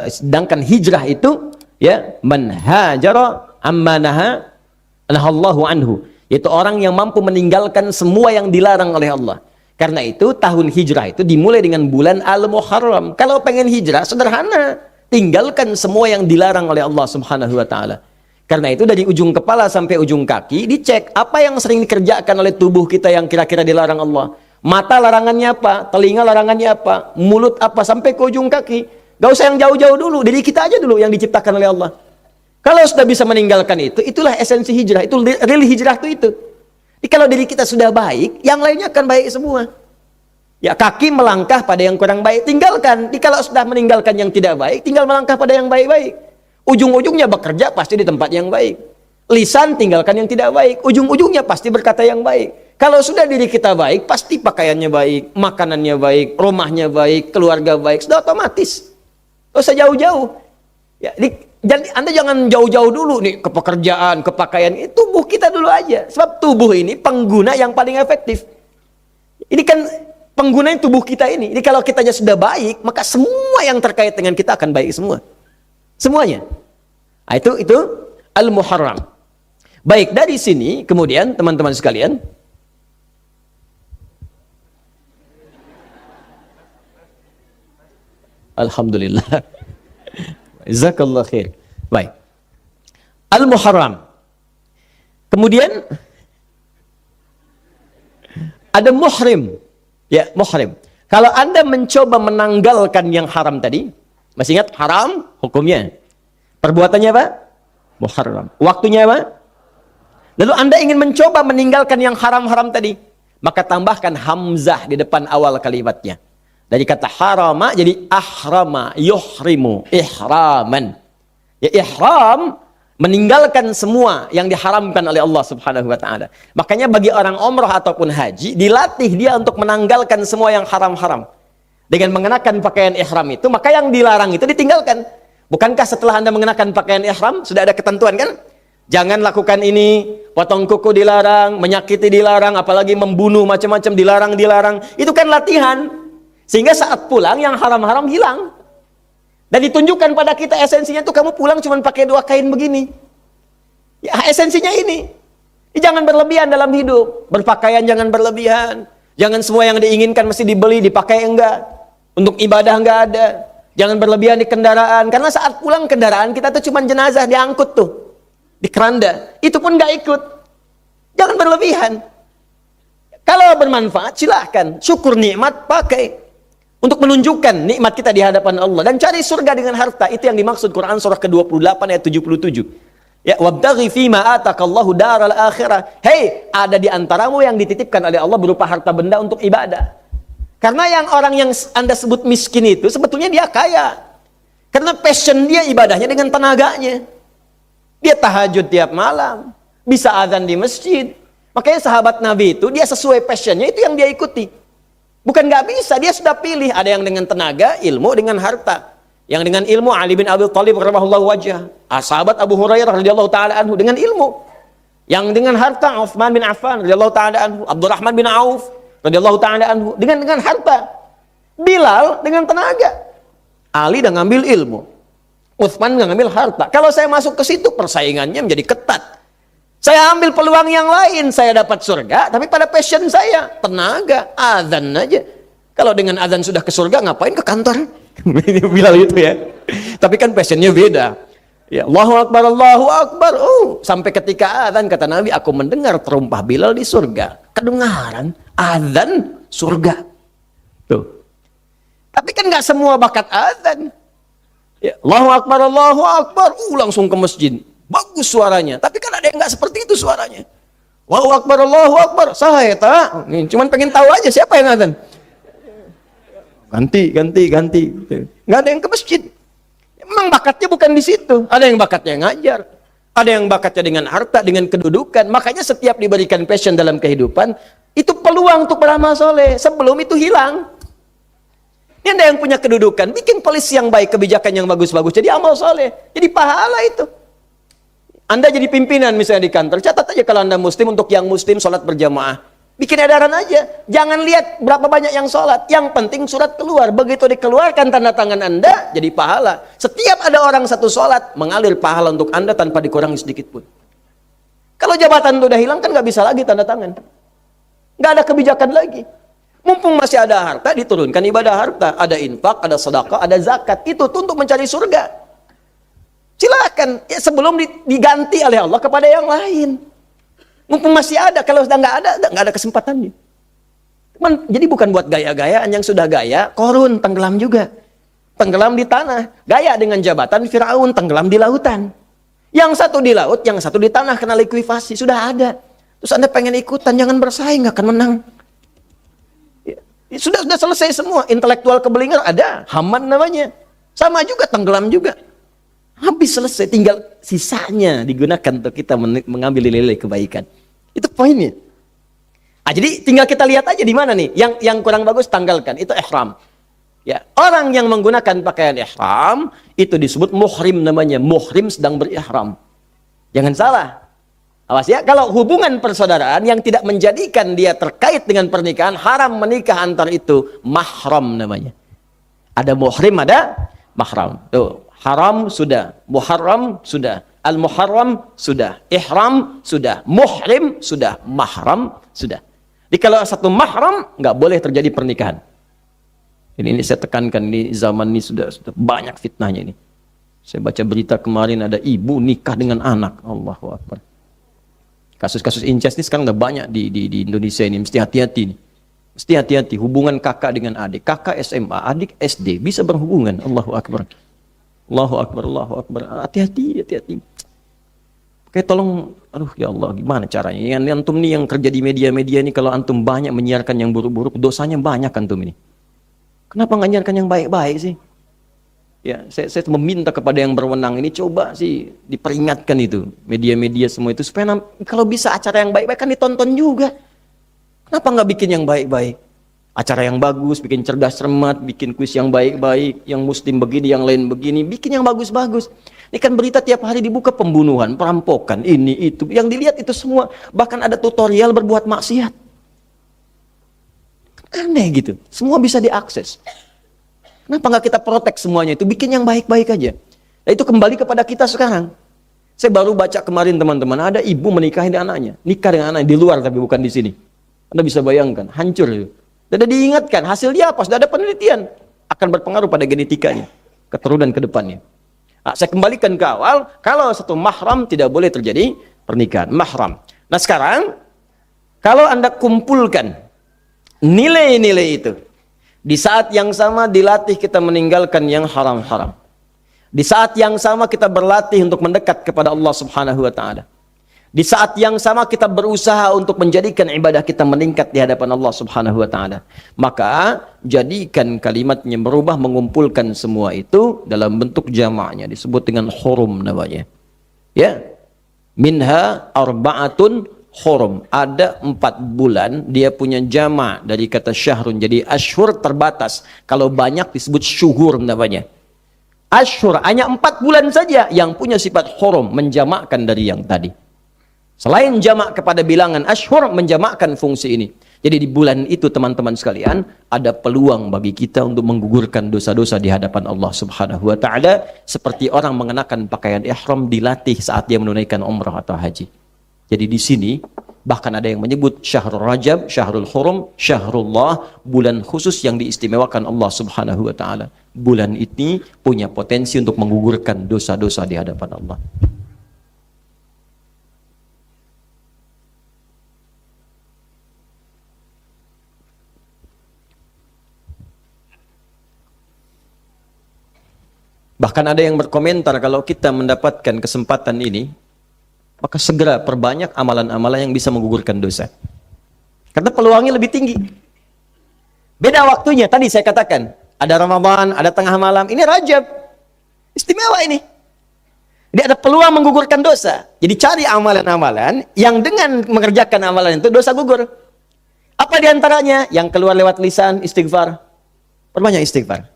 sedangkan hijrah itu ya, man hajara amma nahallahu anhu, yaitu orang yang mampu meninggalkan semua yang dilarang oleh Allah. Karena itu tahun hijrah itu dimulai dengan bulan Al-Muharram. Kalau pengen hijrah sederhana, tinggalkan semua yang dilarang oleh Allah Subhanahu wa taala. Karena itu dari ujung kepala sampai ujung kaki dicek apa yang sering dikerjakan oleh tubuh kita yang kira-kira dilarang Allah. Mata larangannya apa? Telinga larangannya apa? Mulut apa? Sampai ke ujung kaki. Gak usah yang jauh-jauh dulu, diri kita aja dulu yang diciptakan oleh Allah. Kalau sudah bisa meninggalkan itu, itulah esensi hijrah. Itu real hijrah itu. Jadi kalau diri kita sudah baik, yang lainnya akan baik semua. Ya, kaki melangkah pada yang kurang baik, tinggalkan. Jadi kalau sudah meninggalkan yang tidak baik, tinggal melangkah pada yang baik-baik. Ujung-ujungnya bekerja pasti di tempat yang baik. Lisan tinggalkan yang tidak baik, ujung-ujungnya pasti berkata yang baik. Kalau sudah diri kita baik, pasti pakaiannya baik, makanannya baik, rumahnya baik, keluarga baik, sudah otomatis. Tidak usah jauh-jauh. Ya, Anda jangan jauh-jauh dulu nih ke pekerjaan, ke pakaian. Tubuh kita dulu aja. Sebab tubuh ini pengguna yang paling efektif. Ini kan penggunaan tubuh kita ini. Jadi kalau kitanya sudah baik, maka semua yang terkait dengan kita akan baik semua. Semuanya. Nah, itu Al-Muharram. Baik, dari sini kemudian teman-teman sekalian, alhamdulillah. Jazakallah khair. Baik. Al-Muharram. Kemudian ada muhrim. Ya, muhrim. Kalau Anda mencoba menanggalkan yang haram tadi, masih ingat haram hukumnya? Perbuatannya apa? Muharram. Waktunya apa? Lalu Anda ingin mencoba meninggalkan yang haram-haram tadi, maka tambahkan hamzah di depan awal kalimatnya. Dari kata harama jadi ahrama, yuhrimu, ihraman. Ya, ihram meninggalkan semua yang diharamkan oleh Allah Subhanahu wa taala. Makanya bagi orang umrah ataupun haji dilatih dia untuk menanggalkan semua yang haram-haram. Dengan mengenakan pakaian ihram itu, maka yang dilarang itu ditinggalkan. Bukankah setelah Anda mengenakan pakaian ihram sudah ada ketentuan kan? Jangan lakukan ini, potong kuku dilarang, menyakiti dilarang, apalagi membunuh macam-macam dilarang. Itu kan latihan. Sehingga saat pulang yang haram-haram hilang. Dan ditunjukkan pada kita esensinya itu kamu pulang cuma pakai 2 kain begini. Ya, esensinya ini. Jangan berlebihan dalam hidup. Berpakaian jangan berlebihan. Jangan semua yang diinginkan mesti dibeli, dipakai enggak. Untuk ibadah enggak ada. Jangan berlebihan di kendaraan. Karena saat pulang kendaraan kita tuh cuma jenazah diangkut tuh. Di keranda. Itu pun enggak ikut. Jangan berlebihan. Kalau bermanfaat silahkan. Syukur nikmat pakai. Untuk menunjukkan nikmat kita di hadapan Allah. Dan cari surga dengan harta. Itu yang dimaksud Quran surah ke-28 ayat 77. Ya, wabtaghi fima atakallahu daral akhirah. Hei, ada di antaramu yang dititipkan oleh Allah berupa harta benda untuk ibadah. Karena yang orang yang Anda sebut miskin itu sebetulnya dia kaya. Karena passion dia ibadahnya dengan tenaganya. Dia tahajud tiap malam, bisa azan di masjid. Makanya sahabat Nabi itu dia sesuai passionnya itu yang dia ikuti. Bukan nggak bisa, dia sudah pilih. Ada yang dengan tenaga, ilmu dengan harta. Yang dengan ilmu Ali bin Abi Thalib radhiyallahu wajah. Sahabat Abu Hurairah radhiyallahu taala anhu dengan ilmu. Yang dengan harta Utsman bin Affan radhiyallahu taala anhu, Abdurrahman bin Auf radhiyallahu taala anhu dengan harta. Bilal dengan tenaga. Ali udah ngambil ilmu. Utsman nggak ngambil harta. Kalau saya masuk ke situ persaingannya menjadi ketat. Saya ambil peluang yang lain, saya dapat surga, tapi pada passion saya, tenaga, azan aja. Kalau dengan azan sudah ke surga, ngapain ke kantor? Bilal itu ya. Tapi kan passionnya beda. Ya, Allahu Akbar, Allahu Akbar. Sampai ketika azan kata Nabi, aku mendengar terumpah Bilal di surga. Kedengaran azan surga. Tuh. Tapi kan nggak semua bakat azan. Ya, Allahu Akbar, Allahu Akbar. Langsung ke masjid. Bagus suaranya. Tapi kan ada yang nggak seperti itu suaranya. Allahu Akbar, Allahu Akbar. Saya tak. Cuman pengen tahu aja siapa yang azan. Ganti. Nggak ada yang ke masjid. Memang bakatnya bukan di situ. Ada yang bakatnya ngajar. Ada yang bakatnya dengan harta, dengan kedudukan. Makanya setiap diberikan passion dalam kehidupan, itu peluang untuk beramal soleh. Sebelum itu hilang. Ini ada yang punya kedudukan. Bikin polisi yang baik, kebijakan yang bagus-bagus. Jadi amal soleh. Jadi pahala itu. Anda jadi pimpinan misalnya di kantor. Catat aja kalau Anda muslim, untuk yang muslim sholat berjamaah. Bikin edaran aja. Jangan lihat berapa banyak yang sholat. Yang penting surat keluar. Begitu dikeluarkan tanda tangan Anda, jadi pahala. Setiap ada orang satu sholat, mengalir pahala untuk Anda tanpa dikurangi sedikit pun. Kalau jabatan itu udah hilang, kan nggak bisa lagi tanda tangan. Nggak ada kebijakan lagi. Mumpung masih ada harta, diturunkan ibadah harta. Ada infak, ada sedekah, ada zakat. Itu tuh untuk mencari surga. Silakan. Ya, sebelum diganti oleh Allah kepada yang lain. Mumpung masih ada, kalau sudah nggak ada kesempatannya. Jadi bukan buat gaya-gayaan, yang sudah gaya, korun, tenggelam juga. Tenggelam di tanah. Gaya dengan jabatan Firaun, tenggelam di lautan. Yang satu di laut, yang satu di tanah, kena likuifasi, sudah ada. Terus Anda pengen ikutan, jangan bersaing, nggak akan menang. Ya, sudah selesai semua. Intelektual keblinger ada, Haman namanya. Sama juga, tenggelam juga. Habis selesai, tinggal sisanya digunakan untuk kita mengambil nilai kebaikan. Itu poinnya. Jadi tinggal kita lihat aja di mana nih. Yang kurang bagus tanggalkan. Itu ihram. Ya, orang yang menggunakan pakaian ihram itu disebut muhrim namanya. Muhrim sedang berihram. Jangan salah. Awas ya, kalau hubungan persaudaraan yang tidak menjadikan dia terkait dengan pernikahan, haram menikah antar itu, mahram namanya. Ada muhrim, ada mahram. Tuh. Haram sudah, muharram sudah, al-muharram sudah, ihram sudah, muhrim sudah, mahram sudah. Jadi kalau satu mahram, nggak boleh terjadi pernikahan. Ini saya tekankan, di zaman ini sudah banyak fitnahnya ini. Saya baca berita kemarin ada ibu nikah dengan anak. Allahu Akbar. Kasus-kasus incest ini sekarang udah banyak di Indonesia ini. Mesti hati-hati nih. Mesti hati-hati. Hubungan kakak dengan adik. Kakak SMA, adik SD. Bisa berhubungan. Allahu Akbar. Allahu Akbar, Allahu Akbar. Hati-hati, hati-hati. Oke, tolong, aduh ya Allah, gimana caranya? Yang antum nih yang kerja di media-media ini, kalau antum banyak menyiarkan yang buruk-buruk, dosanya banyak antum ini. Kenapa nggak menyiarkan yang baik-baik sih? Ya, saya meminta kepada yang berwenang ini, coba sih diperingatkan itu, media-media semua itu, supaya kalau bisa acara yang baik-baik kan ditonton juga. Kenapa nggak bikin yang baik-baik? Acara yang bagus, bikin cerdas cermat, bikin kuis yang baik-baik, yang muslim begini, yang lain begini, bikin yang bagus-bagus. Ini kan berita tiap hari dibuka, pembunuhan, perampokan, ini, itu. Yang dilihat itu semua, bahkan ada tutorial berbuat maksiat. Aneh gitu, semua bisa diakses. Kenapa nggak kita protek semuanya itu, bikin yang baik-baik aja. Nah, itu kembali kepada kita sekarang. Saya baru baca kemarin teman-teman, ada ibu menikahi anaknya, nikah dengan anaknya, di luar tapi bukan di sini. Anda bisa bayangkan, hancur itu. Sudah diingatkan, hasil dia apa? Sudah ada penelitian. Akan berpengaruh pada genetikanya, keturunan ke depannya. Nah, saya kembalikan ke awal, kalau satu mahram tidak boleh terjadi pernikahan. Mahram. Nah sekarang, kalau Anda kumpulkan nilai-nilai itu, di saat yang sama dilatih kita meninggalkan yang haram-haram. Di saat yang sama kita berlatih untuk mendekat kepada Allah Subhanahu wa Ta'ala. Di saat yang sama kita berusaha untuk menjadikan ibadah kita meningkat di hadapan Allah Subhanahu wa Ta'ala. Maka jadikan kalimatnya berubah, mengumpulkan semua itu dalam bentuk jamaknya, disebut dengan hurum namanya. Ya. Minha arba'atun hurum. Ada 4 bulan, dia punya jamak dari kata syahrun. Jadi ashur terbatas. Kalau banyak disebut syuhur namanya. Ashur hanya 4 bulan saja yang punya sifat hurum, menjamakkan dari yang tadi. Selain jamak kepada bilangan ashur, menjamakkan fungsi ini. Jadi di bulan itu teman-teman sekalian, ada peluang bagi kita untuk menggugurkan dosa-dosa di hadapan Allah Subhanahu wa Ta'ala, seperti orang mengenakan pakaian ihram dilatih saat dia menunaikan umrah atau haji. Jadi di sini Bahkan ada yang menyebut Syahrul Rajab, Syahrul Hurum, Syahrullah, bulan khusus yang diistimewakan Allah Subhanahu wa taala. Bulan ini punya potensi untuk menggugurkan dosa-dosa di hadapan Allah. Bahkan ada yang berkomentar kalau kita mendapatkan kesempatan ini, maka segera perbanyak amalan-amalan yang bisa menggugurkan dosa. Karena peluangnya lebih tinggi. Beda waktunya, tadi saya katakan, ada Ramadan, ada tengah malam, ini Rajab. Istimewa ini. Jadi ada peluang menggugurkan dosa. Jadi cari amalan-amalan yang dengan mengerjakan amalan itu dosa gugur. Apa diantaranya? Yang keluar lewat lisan, istighfar. Perbanyak istighfar.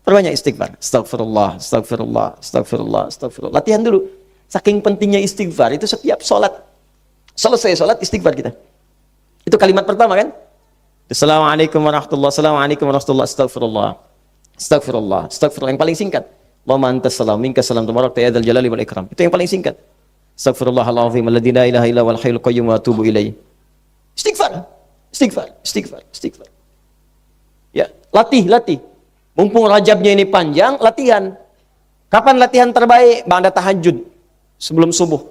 Perbanyak istighfar. Astagfirullah, astagfirullah, astagfirullah, astagfirullah. Latihan dulu. Saking pentingnya istighfar itu setiap sholat. Selesai sholat istighfar kita. Itu kalimat pertama kan? Assalamualaikum warahmatullahi wabarakatuh. Assalamualaikum warahmatullahi wabarakatuh. Astagfirullah. Astagfirullah. Astagfirullah. Yang paling singkat. Allahumma antas salam, minkas salam, tabarak ya dzal jalali wal ikram. Itu yang paling singkat. Astagfirullahalazim alladzi la ilaha illa huwal hayyul qayyum wa atubu ilaih. Istighfar. Istighfar. Istighfar. Istighfar. Ya, latih. Mumpung Rajabnya ini panjang, latihan. Kapan latihan terbaik? Ba'da tahajud, sebelum subuh.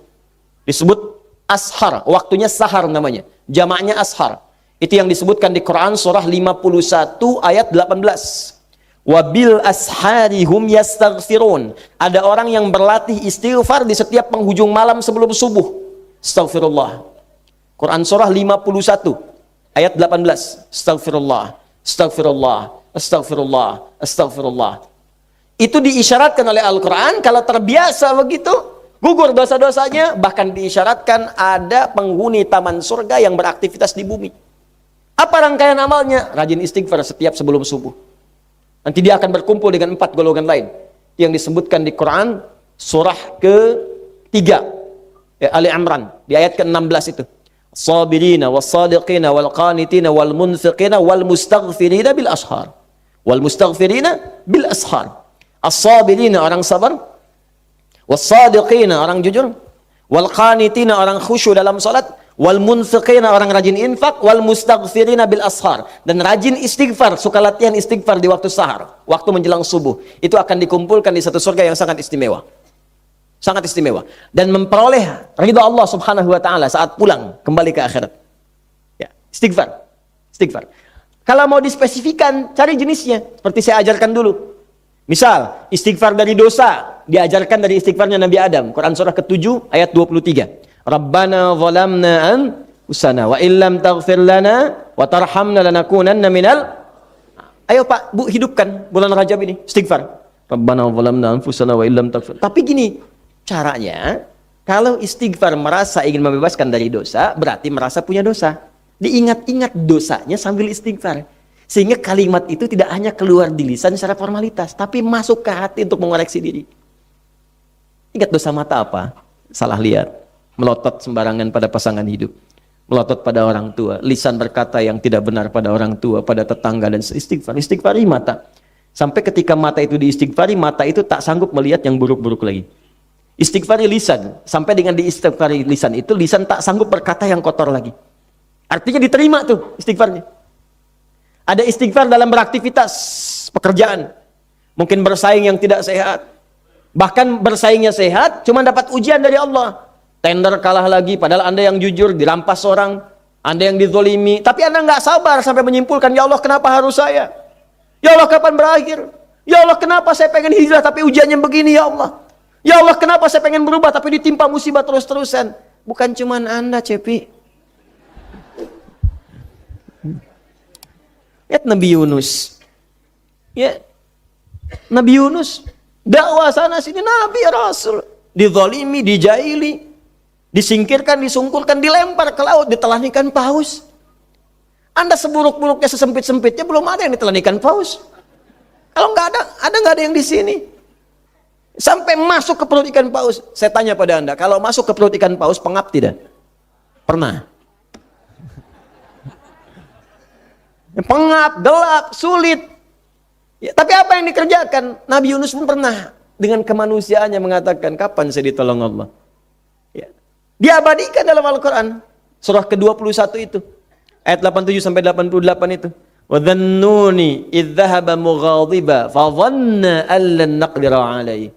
Disebut ashar, waktunya sahar namanya. Jamaknya ashar. Itu yang disebutkan di Quran surah 51 ayat 18. Wabil ashari hum yastaghfirun. Ada orang yang berlatih istighfar di setiap penghujung malam sebelum subuh. Astaghfirullah. Quran surah 51 ayat 18. Astaghfirullah. Astagfirullah, astagfirullah, astagfirullah. Itu diisyaratkan oleh Al-Quran, kalau terbiasa begitu, gugur dosa-dosanya, bahkan diisyaratkan ada penghuni taman surga yang beraktivitas di bumi. Apa rangkaian amalnya? Rajin istighfar setiap sebelum subuh. Nanti dia akan berkumpul dengan 4 golongan lain, yang disebutkan di Quran, surah ke-3, Ali Imran, di ayat ke-16 itu. Sabirina was-sadiqina wal-qanitina wal-munfiqina wal-mustaghfirina bil ashar. Wal-mustaghfirina bil ashar. As-sabirina orang sabar, was-sadiqina orang jujur, wal-qanitina orang khusyuk dalam salat, wal-munfiqina orang rajin infak, wal-mustaghfirina bil ashar. Dan rajin istighfar, suka latihan istighfar di waktu sahar, waktu menjelang subuh. Itu akan dikumpulkan di satu surga yang sangat istimewa. Sangat istimewa, dan memperoleh ridha Allah Subhanahu wa taala saat pulang kembali ke akhirat. Ya, istighfar. Kalau mau dispesifikan, cari jenisnya seperti saya ajarkan dulu. Misal, istighfar dari dosa diajarkan dari istighfarnya Nabi Adam. Quran surah ke-7 ayat 23. Rabbana zalamna anfusana wa illam taghfir lana wa tarhamna lanakunanna minal. Ayo Pak, Bu, hidupkan bulan Rajab ini istighfar. Rabbana zalamna anfusana wa illam taghfir. Tapi gini, caranya, kalau istighfar merasa ingin membebaskan dari dosa, berarti merasa punya dosa. Diingat-ingat dosanya sambil istighfar. Sehingga kalimat itu tidak hanya keluar di lisan secara formalitas, tapi masuk ke hati untuk mengoreksi diri. Ingat dosa mata apa? Salah lihat. Melotot sembarangan pada pasangan hidup. Melotot pada orang tua. Lisan berkata yang tidak benar pada orang tua, pada tetangga, dan istighfar. Istighfari mata. Sampai ketika mata itu diistighfari, mata itu tak sanggup melihat yang buruk-buruk lagi. Istighfari lisan, sampai dengan diistighfari lisan itu, lisan tak sanggup berkata yang kotor lagi. Artinya diterima tuh istighfarnya. Ada istighfar dalam beraktivitas, pekerjaan. Mungkin bersaing yang tidak sehat. Bahkan bersaingnya sehat, cuma dapat ujian dari Allah. Tender kalah lagi, padahal Anda yang jujur, dirampas orang. Anda yang dizolimi, tapi Anda nggak sabar sampai menyimpulkan, ya Allah kenapa harus saya? Ya Allah kapan berakhir? Ya Allah kenapa saya pengen hijrah tapi ujiannya begini ya Allah? Ya Allah, kenapa saya pengen berubah tapi ditimpa musibah terus-terusan? Bukan cuman Anda, Cepi. Lihat Nabi Yunus. Ya. Nabi Yunus dakwah sana sini, Nabi Rasul. Dizalimi, dijaili, disingkirkan, disungkulkan, dilempar ke laut, ditelanikan paus. Anda seburuk-buruknya, sesempit-sempitnya, belum ada yang ditelanikan paus. Kalau nggak ada yang di sini. Sampai masuk ke perut ikan paus. Saya tanya pada Anda, kalau masuk ke perut ikan paus, pengap tidak? Pernah. Pengap, gelap, sulit. Ya, tapi apa yang dikerjakan? Nabi Yunus pun pernah dengan kemanusiaannya mengatakan, kapan saya ditolong Allah? Ya. Diabadikan dalam Al-Quran. Surah ke-21 itu. Ayat 87 sampai 88 itu. Wa dhannuni idh dhahaba mughadiba fa dhanna an lan naqdira alaihi.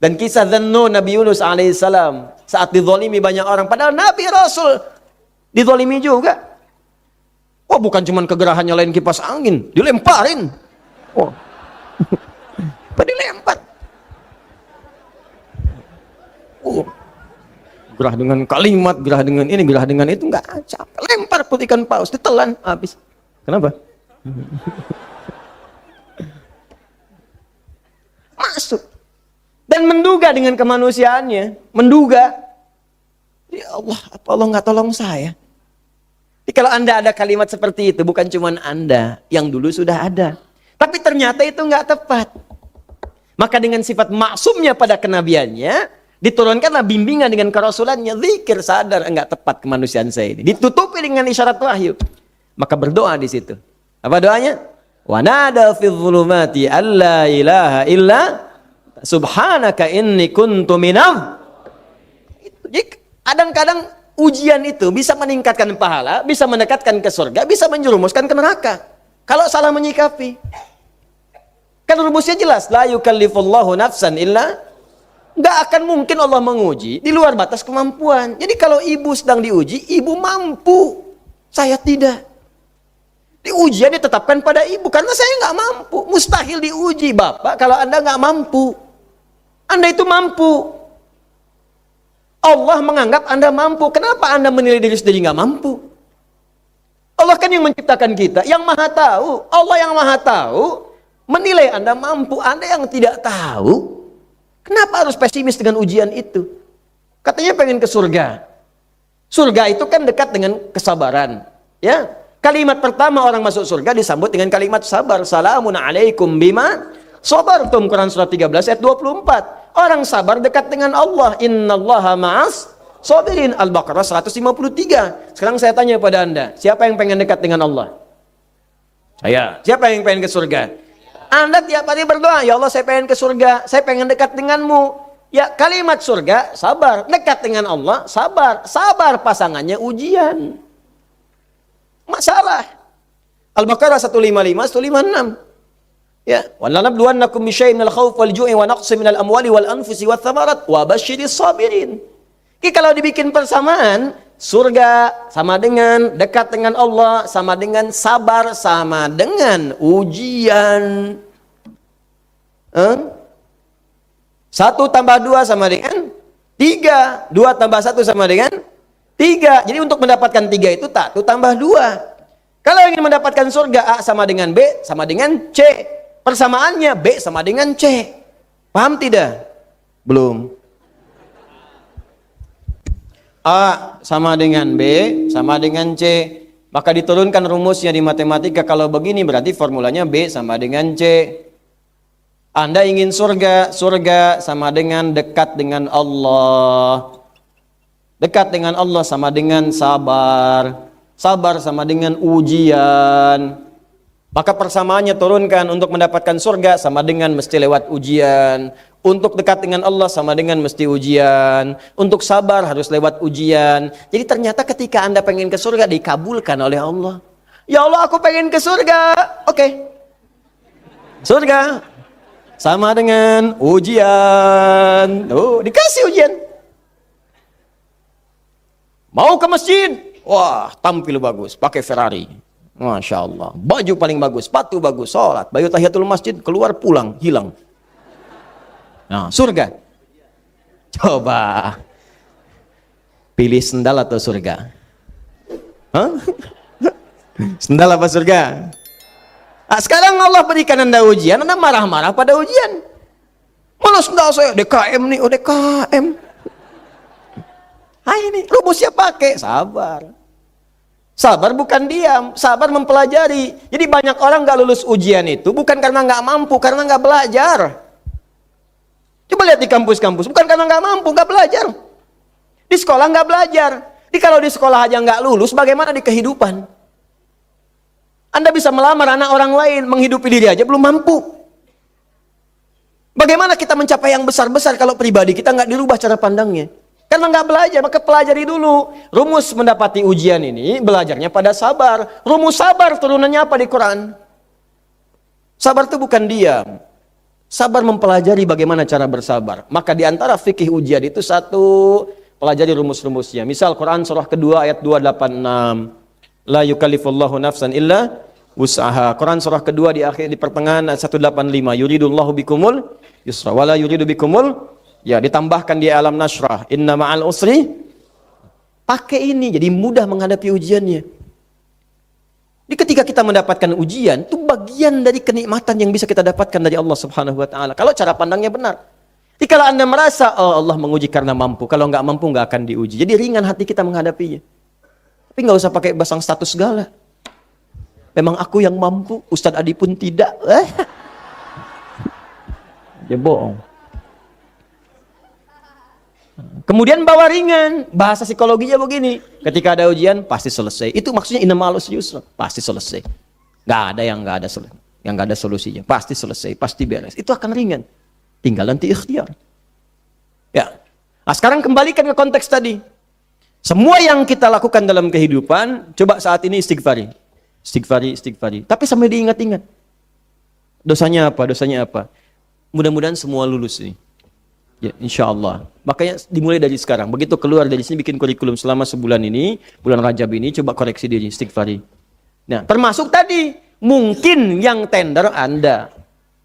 Dan kisah Dhannun Nabi Yunus alaihissalam saat dizalimi banyak orang, padahal Nabi Rasul dizalimi juga. Oh, bukan cuma kegerahan nyalain kipas angin, dilemparin. Oh. Apa dilempar? Oh. Gerah dengan kalimat, gerah dengan ini, gerah dengan itu, enggak capek. Lempar put ikan paus, ditelan habis. Kenapa? Masuk. Dan menduga dengan kemanusiaannya, menduga, ya Allah, apa Allah nggak tolong saya? Jadi kalau Anda ada kalimat seperti itu, bukan cuma Anda, yang dulu sudah ada. Tapi ternyata itu nggak tepat. Maka dengan sifat maksumnya pada kenabiannya, diturunkanlah bimbingan dengan kerasulannya, zikir, sadar, enggak tepat kemanusiaan saya ini. Ditutupi dengan isyarat wahyu. Maka berdoa di situ. Apa doanya? Wa nada fi dhulumati alla ilaha illa subhanaka inni kuntu minam. Jadi kadang-kadang ujian itu bisa meningkatkan pahala, bisa mendekatkan ke surga, bisa menjerumuskan ke neraka. Kalau salah menyikapi. Kan rumusnya jelas, la yukallifullahu nafsan illa, nggak akan mungkin Allah menguji di luar batas kemampuan. Jadi kalau ibu sedang diuji, ibu mampu, saya tidak. Di ujian ditetapkan pada ibu karena saya nggak mampu. Mustahil diuji Bapak kalau Anda nggak mampu. Anda itu mampu. Allah menganggap Anda mampu. Kenapa Anda menilai diri sendiri nggak mampu? Allah kan yang menciptakan kita, yang maha tahu. Allah yang maha tahu menilai Anda mampu. Anda yang tidak tahu, kenapa harus pesimis dengan ujian itu? Katanya pengen ke surga. Surga itu kan dekat dengan kesabaran. Ya, kalimat pertama orang masuk surga disambut dengan kalimat sabar. Salamun alaikum bima sabartum. Quran surah 13 ayat 24. Orang sabar dekat dengan Allah. Innallaha ma'as sabirin. Al-Baqarah 153. Sekarang saya tanya pada Anda, siapa yang pengen dekat dengan Allah? Saya. Siapa yang pengen ke surga? Anda tiap hari berdoa, ya Allah saya pengen ke surga, saya pengen dekat denganmu. Ya, kalimat surga, sabar. Dekat dengan Allah, sabar. Sabar pasangannya ujian. Masalah. Al-Baqarah 155, 156. Ya, walanabluwannakum bisyai'in minal khawf wal ju'i wa naqsin minal amwali wal anfusi wath thamarat wa basyiris sabirin. Kalau dibikin persamaan, surga sama dengan dekat dengan Allah, sama dengan sabar, sama dengan ujian. 1 tambah 2 sama dengan 3. 2 tambah 1 sama dengan 3. Jadi untuk mendapatkan 3 itu 1 tambah 2. Kalau ingin mendapatkan surga, A sama dengan B sama dengan C. Persamaannya B sama dengan C. Paham tidak? Belum. A sama dengan B sama dengan C. Maka diturunkan rumusnya di matematika. Kalau begini berarti formulanya B sama dengan C. Anda ingin surga, surga sama dengan dekat dengan Allah. Dekat dengan Allah sama dengan sabar. Sabar sama dengan ujian. Maka persamaannya turunkan untuk mendapatkan surga sama dengan mesti lewat ujian. Untuk dekat dengan Allah sama dengan mesti ujian. Untuk sabar harus lewat ujian. Jadi ternyata ketika Anda pengen ke surga dikabulkan oleh Allah. Ya Allah aku pengen ke surga. Oke. Surga sama dengan ujian. Oh, dikasih ujian. Mau ke masjid. Wah, tampil bagus, pakai Ferrari. Masya Allah. Baju paling bagus, sepatu bagus, sholat. Baju tahiyatul masjid, keluar pulang, hilang. Nah, surga. Coba. Pilih sendal atau surga? Hah? Sendal apa surga? Nah, sekarang Allah berikan Anda ujian, Anda marah-marah pada ujian. Mana sendal saya? DKM nih, oh DKM. Nah ini, rumusnya pakai, sabar. Sabar bukan diam, sabar mempelajari. Jadi banyak orang gak lulus ujian itu bukan karena gak mampu, karena gak belajar. Coba lihat di kampus-kampus, bukan karena gak mampu, gak belajar. Di sekolah gak belajar. Jadi kalau di sekolah aja gak lulus, bagaimana di kehidupan? Anda bisa melamar anak orang lain, menghidupi diri aja belum mampu. Bagaimana kita mencapai yang besar-besar kalau pribadi kita gak dirubah cara pandangnya? Karena nggak belajar, maka pelajari dulu. Rumus mendapati ujian ini, belajarnya pada sabar. Rumus sabar turunannya apa di Quran? Sabar itu bukan diam. Sabar mempelajari bagaimana cara bersabar. Maka di antara fikih ujian itu satu, pelajari rumus-rumusnya. Misal Quran surah kedua ayat 286. La yukallifullahu nafsan illa wus'aha. Quran surah kedua di akhir di pertengahan ayat 185. Yuridullahu bikumul yusra wala yuridu bikumul, ya ditambahkan di alam nasrah. Inna ma'al usri. Pakai ini jadi mudah menghadapi ujiannya. Jadi ketika kita mendapatkan ujian, itu bagian dari kenikmatan yang bisa kita dapatkan dari Allah Subhanahu wa taala. Kalau cara pandangnya benar. Jadi kalau Anda merasa, oh Allah menguji karena mampu, kalau nggak mampu nggak akan diuji. Jadi ringan hati kita menghadapinya. Tapi nggak usah pakai basang status segala. Memang aku yang mampu, Ustadz Adi pun tidak. Dia bohong. Kemudian bawa ringan, bahasa psikologinya begini. Ketika ada ujian, pasti selesai. Itu maksudnya innamal usri yusra, pasti selesai. Nggak ada solusinya. Pasti selesai, pasti beres. Itu akan ringan. Tinggal nanti ikhtiar. Ya. Nah, sekarang kembalikan ke konteks tadi. Semua yang kita lakukan dalam kehidupan, coba saat ini istighfari. Istighfari. Tapi sampai diingat-ingat. Dosanya apa? Mudah-mudahan semua lulus ini. Ya, insya Allah. Makanya dimulai dari sekarang. Begitu keluar dari sini bikin kurikulum selama sebulan ini, bulan Rajab ini, coba koreksi diri, istighfari. Nah, termasuk tadi, mungkin yang tender Anda,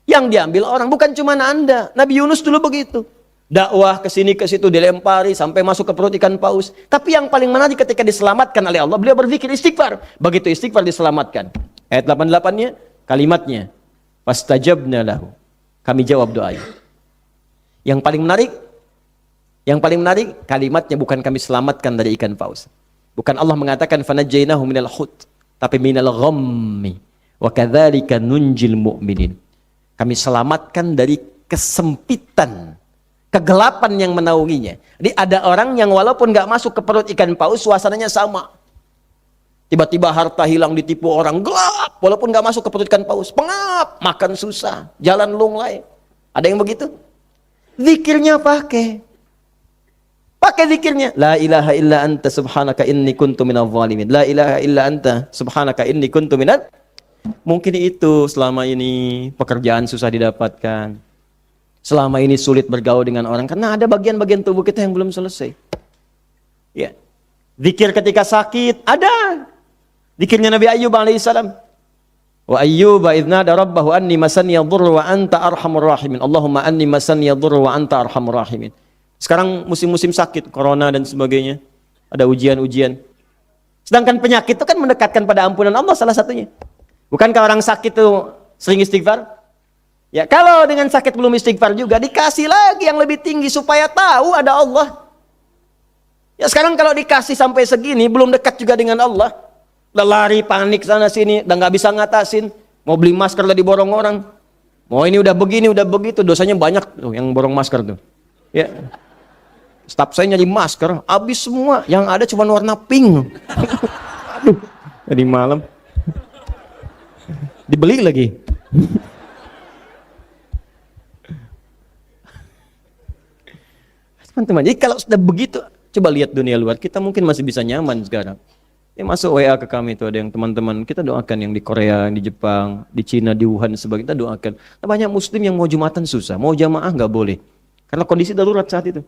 yang diambil orang, bukan cuma Anda. Nabi Yunus dulu begitu. Dakwah ke sini ke situ dilempari sampai masuk ke perut ikan paus. Tapi yang paling menarik ketika diselamatkan oleh Allah, beliau berzikir istighfar. Begitu istighfar diselamatkan. Ayat 88-nya, kalimatnya, fastajabna lahu. Kami jawab doanya. Yang paling menarik kalimatnya bukan kami selamatkan dari ikan paus. Bukan Allah mengatakan fanajjainahu minal hut, tapi minal ghammi wa kadzalika nunjil mu'minin. Kami selamatkan dari kesempitan, kegelapan yang menaunginya. Jadi ada orang yang walaupun nggak masuk ke perut ikan paus, suasananya sama. Tiba-tiba harta hilang ditipu orang, gelap, walaupun nggak masuk ke perut ikan paus, pengap, makan susah, jalan lunglai. Ada yang begitu? Zikirnya pakai zikirnya. La ilaha illa anta subhanaka inni kuntu minadh dhalimin. La ilaha illa anta subhanaka inni kuntu minadh. Mungkin itu selama ini pekerjaan susah didapatkan. Selama ini sulit bergaul dengan orang karena ada bagian-bagian tubuh kita yang belum selesai. Ya. Zikir ketika sakit ada. Zikirnya Nabi Ayyub alaihissalam. Wa ayyuba idznada rabbahu anni masani yadhurru wa anta arhamur rahimin. Allahumma anni masani yadhurru wa anta arhamur rahimin. Sekarang musim-musim sakit, corona dan sebagainya. Ada ujian-ujian. Sedangkan penyakit itu kan mendekatkan pada ampunan Allah salah satunya. Bukankah orang sakit itu sering istighfar? Ya, kalau dengan sakit belum istighfar juga dikasih lagi yang lebih tinggi supaya tahu ada Allah. Ya sekarang kalau dikasih sampai segini belum dekat juga dengan Allah. Lari panik sana sini, udah nggak bisa ngatasin. Mau beli masker udah diborong orang. Mau ini udah begini, udah begitu, dosanya banyak tuh yang borong masker tuh. Ya, staf saya nyari masker, habis semua. Yang ada cuma warna pink. Aduh, tadi malam dibeli lagi. Teman-teman, jadi kalau sudah begitu, coba lihat dunia luar. Kita mungkin masih bisa nyaman sekarang. Ya, masuk WA ke kami itu ada yang teman-teman kita doakan yang di Korea, di Jepang, di Cina, di Wuhan sebagainya kita doakan. Nah, banyak Muslim yang mau jumatan susah, mau jamaah nggak boleh karena kondisi darurat saat itu.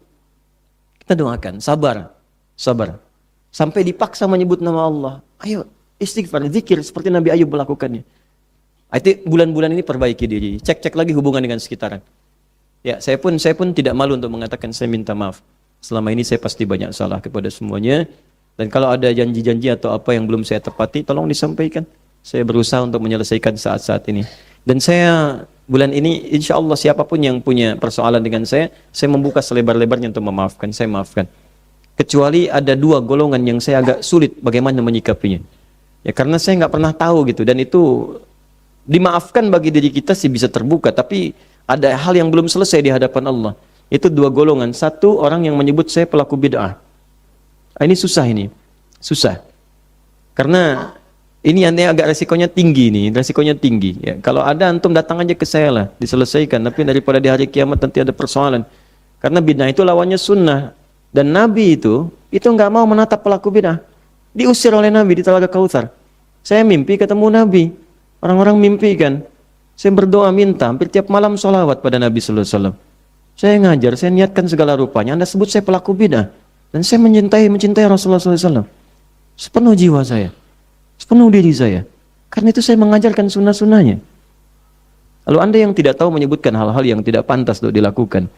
Kita doakan, sabar, sampai dipaksa menyebut nama Allah. Ayo istighfar, zikir seperti Nabi Ayub melakukannya. Itu bulan-bulan ini perbaiki diri, cek lagi hubungan dengan sekitaran. Ya, saya pun tidak malu untuk mengatakan saya minta maaf. Selama ini saya pasti banyak salah kepada semuanya. Dan kalau ada janji-janji atau apa yang belum saya tepati, tolong disampaikan. Saya berusaha untuk menyelesaikan saat-saat ini. Dan saya bulan ini, insya Allah siapapun yang punya persoalan dengan saya membuka selebar-lebarnya untuk memaafkan. Saya maafkan. Kecuali ada dua golongan yang saya agak sulit bagaimana menyikapinya. Ya karena saya nggak pernah tahu gitu. Dan itu dimaafkan bagi diri kita sih bisa terbuka. Tapi ada hal yang belum selesai di hadapan Allah. Itu dua golongan. Satu, orang yang menyebut saya pelaku bid'ah. Ini susah ini. Susah. Karena ini agak resikonya tinggi nih. Resikonya tinggi. Ya, kalau ada antum datang aja ke saya lah. Diselesaikan. Tapi daripada di hari kiamat nanti ada persoalan. Karena bid'ah itu lawannya sunnah. Dan Nabi itu nggak mau menatap pelaku bid'ah. Diusir oleh Nabi di Telaga Kautsar. Saya mimpi ketemu Nabi. Orang-orang mimpi kan. Saya berdoa minta hampir tiap malam sholawat pada Nabi sallallahu alaihi wasallam. Saya ngajar, saya niatkan segala rupanya. Anda sebut saya pelaku bid'ah. Dan saya mencintai Rasulullah sallallahu alaihi wasallam. Sepenuh jiwa saya. Sepenuh diri saya. Karena itu saya mengajarkan sunnah-sunnahnya. Lalu Anda yang tidak tahu menyebutkan hal-hal yang tidak pantas untuk dilakukan.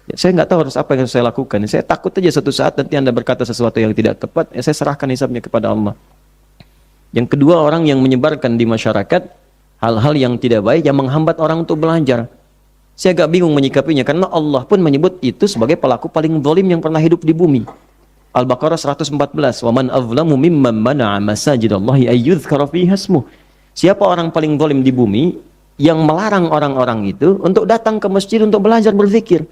Ya, saya nggak tahu harus apa yang harus saya lakukan. Saya takut aja suatu saat nanti Anda berkata sesuatu yang tidak tepat, saya serahkan hisabnya kepada Allah. Yang kedua, orang yang menyebarkan di masyarakat hal-hal yang tidak baik, yang menghambat orang untuk belajar. Saya agak bingung menyikapinya, karena Allah pun menyebut itu sebagai pelaku paling zalim yang pernah hidup di bumi. Al-Baqarah 114, وَمَنْ أَظْلَمُ مِمَّنْ مَنَعَ مَسَاجِدَ اللَّهِ أَنْ يُذْكَرَ فِيهَا اسْمُهُ. Siapa orang paling zalim di bumi yang melarang orang-orang itu untuk datang ke masjid untuk belajar berzikir?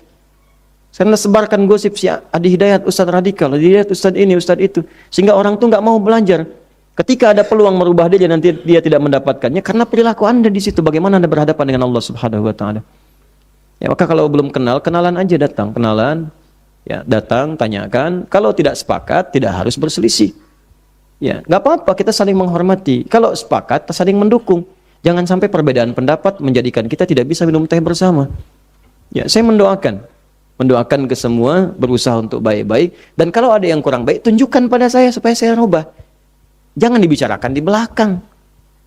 Karena sebarkan gosip si Adi Hidayat, Ustadz radikal, Adi Hidayat, Ustadz ini, Ustadz itu, sehingga orang tuh nggak mau belajar. Ketika ada peluang merubah dia, nanti dia tidak mendapatkannya karena perilaku Anda di situ. Bagaimana Anda berhadapan dengan Allah Subhanahu Wa Taala? Ya, maka kalau belum kenal, kenalan aja, datang, kenalan. Ya, datang, tanyakan. Kalau tidak sepakat, tidak harus berselisih. Ya, nggak apa-apa, kita saling menghormati. Kalau sepakat, kita saling mendukung. Jangan sampai perbedaan pendapat menjadikan kita tidak bisa minum teh bersama. Ya, saya mendoakan ke semua, berusaha untuk baik-baik. Dan kalau ada yang kurang baik, tunjukkan pada saya supaya saya rubah. Jangan dibicarakan di belakang.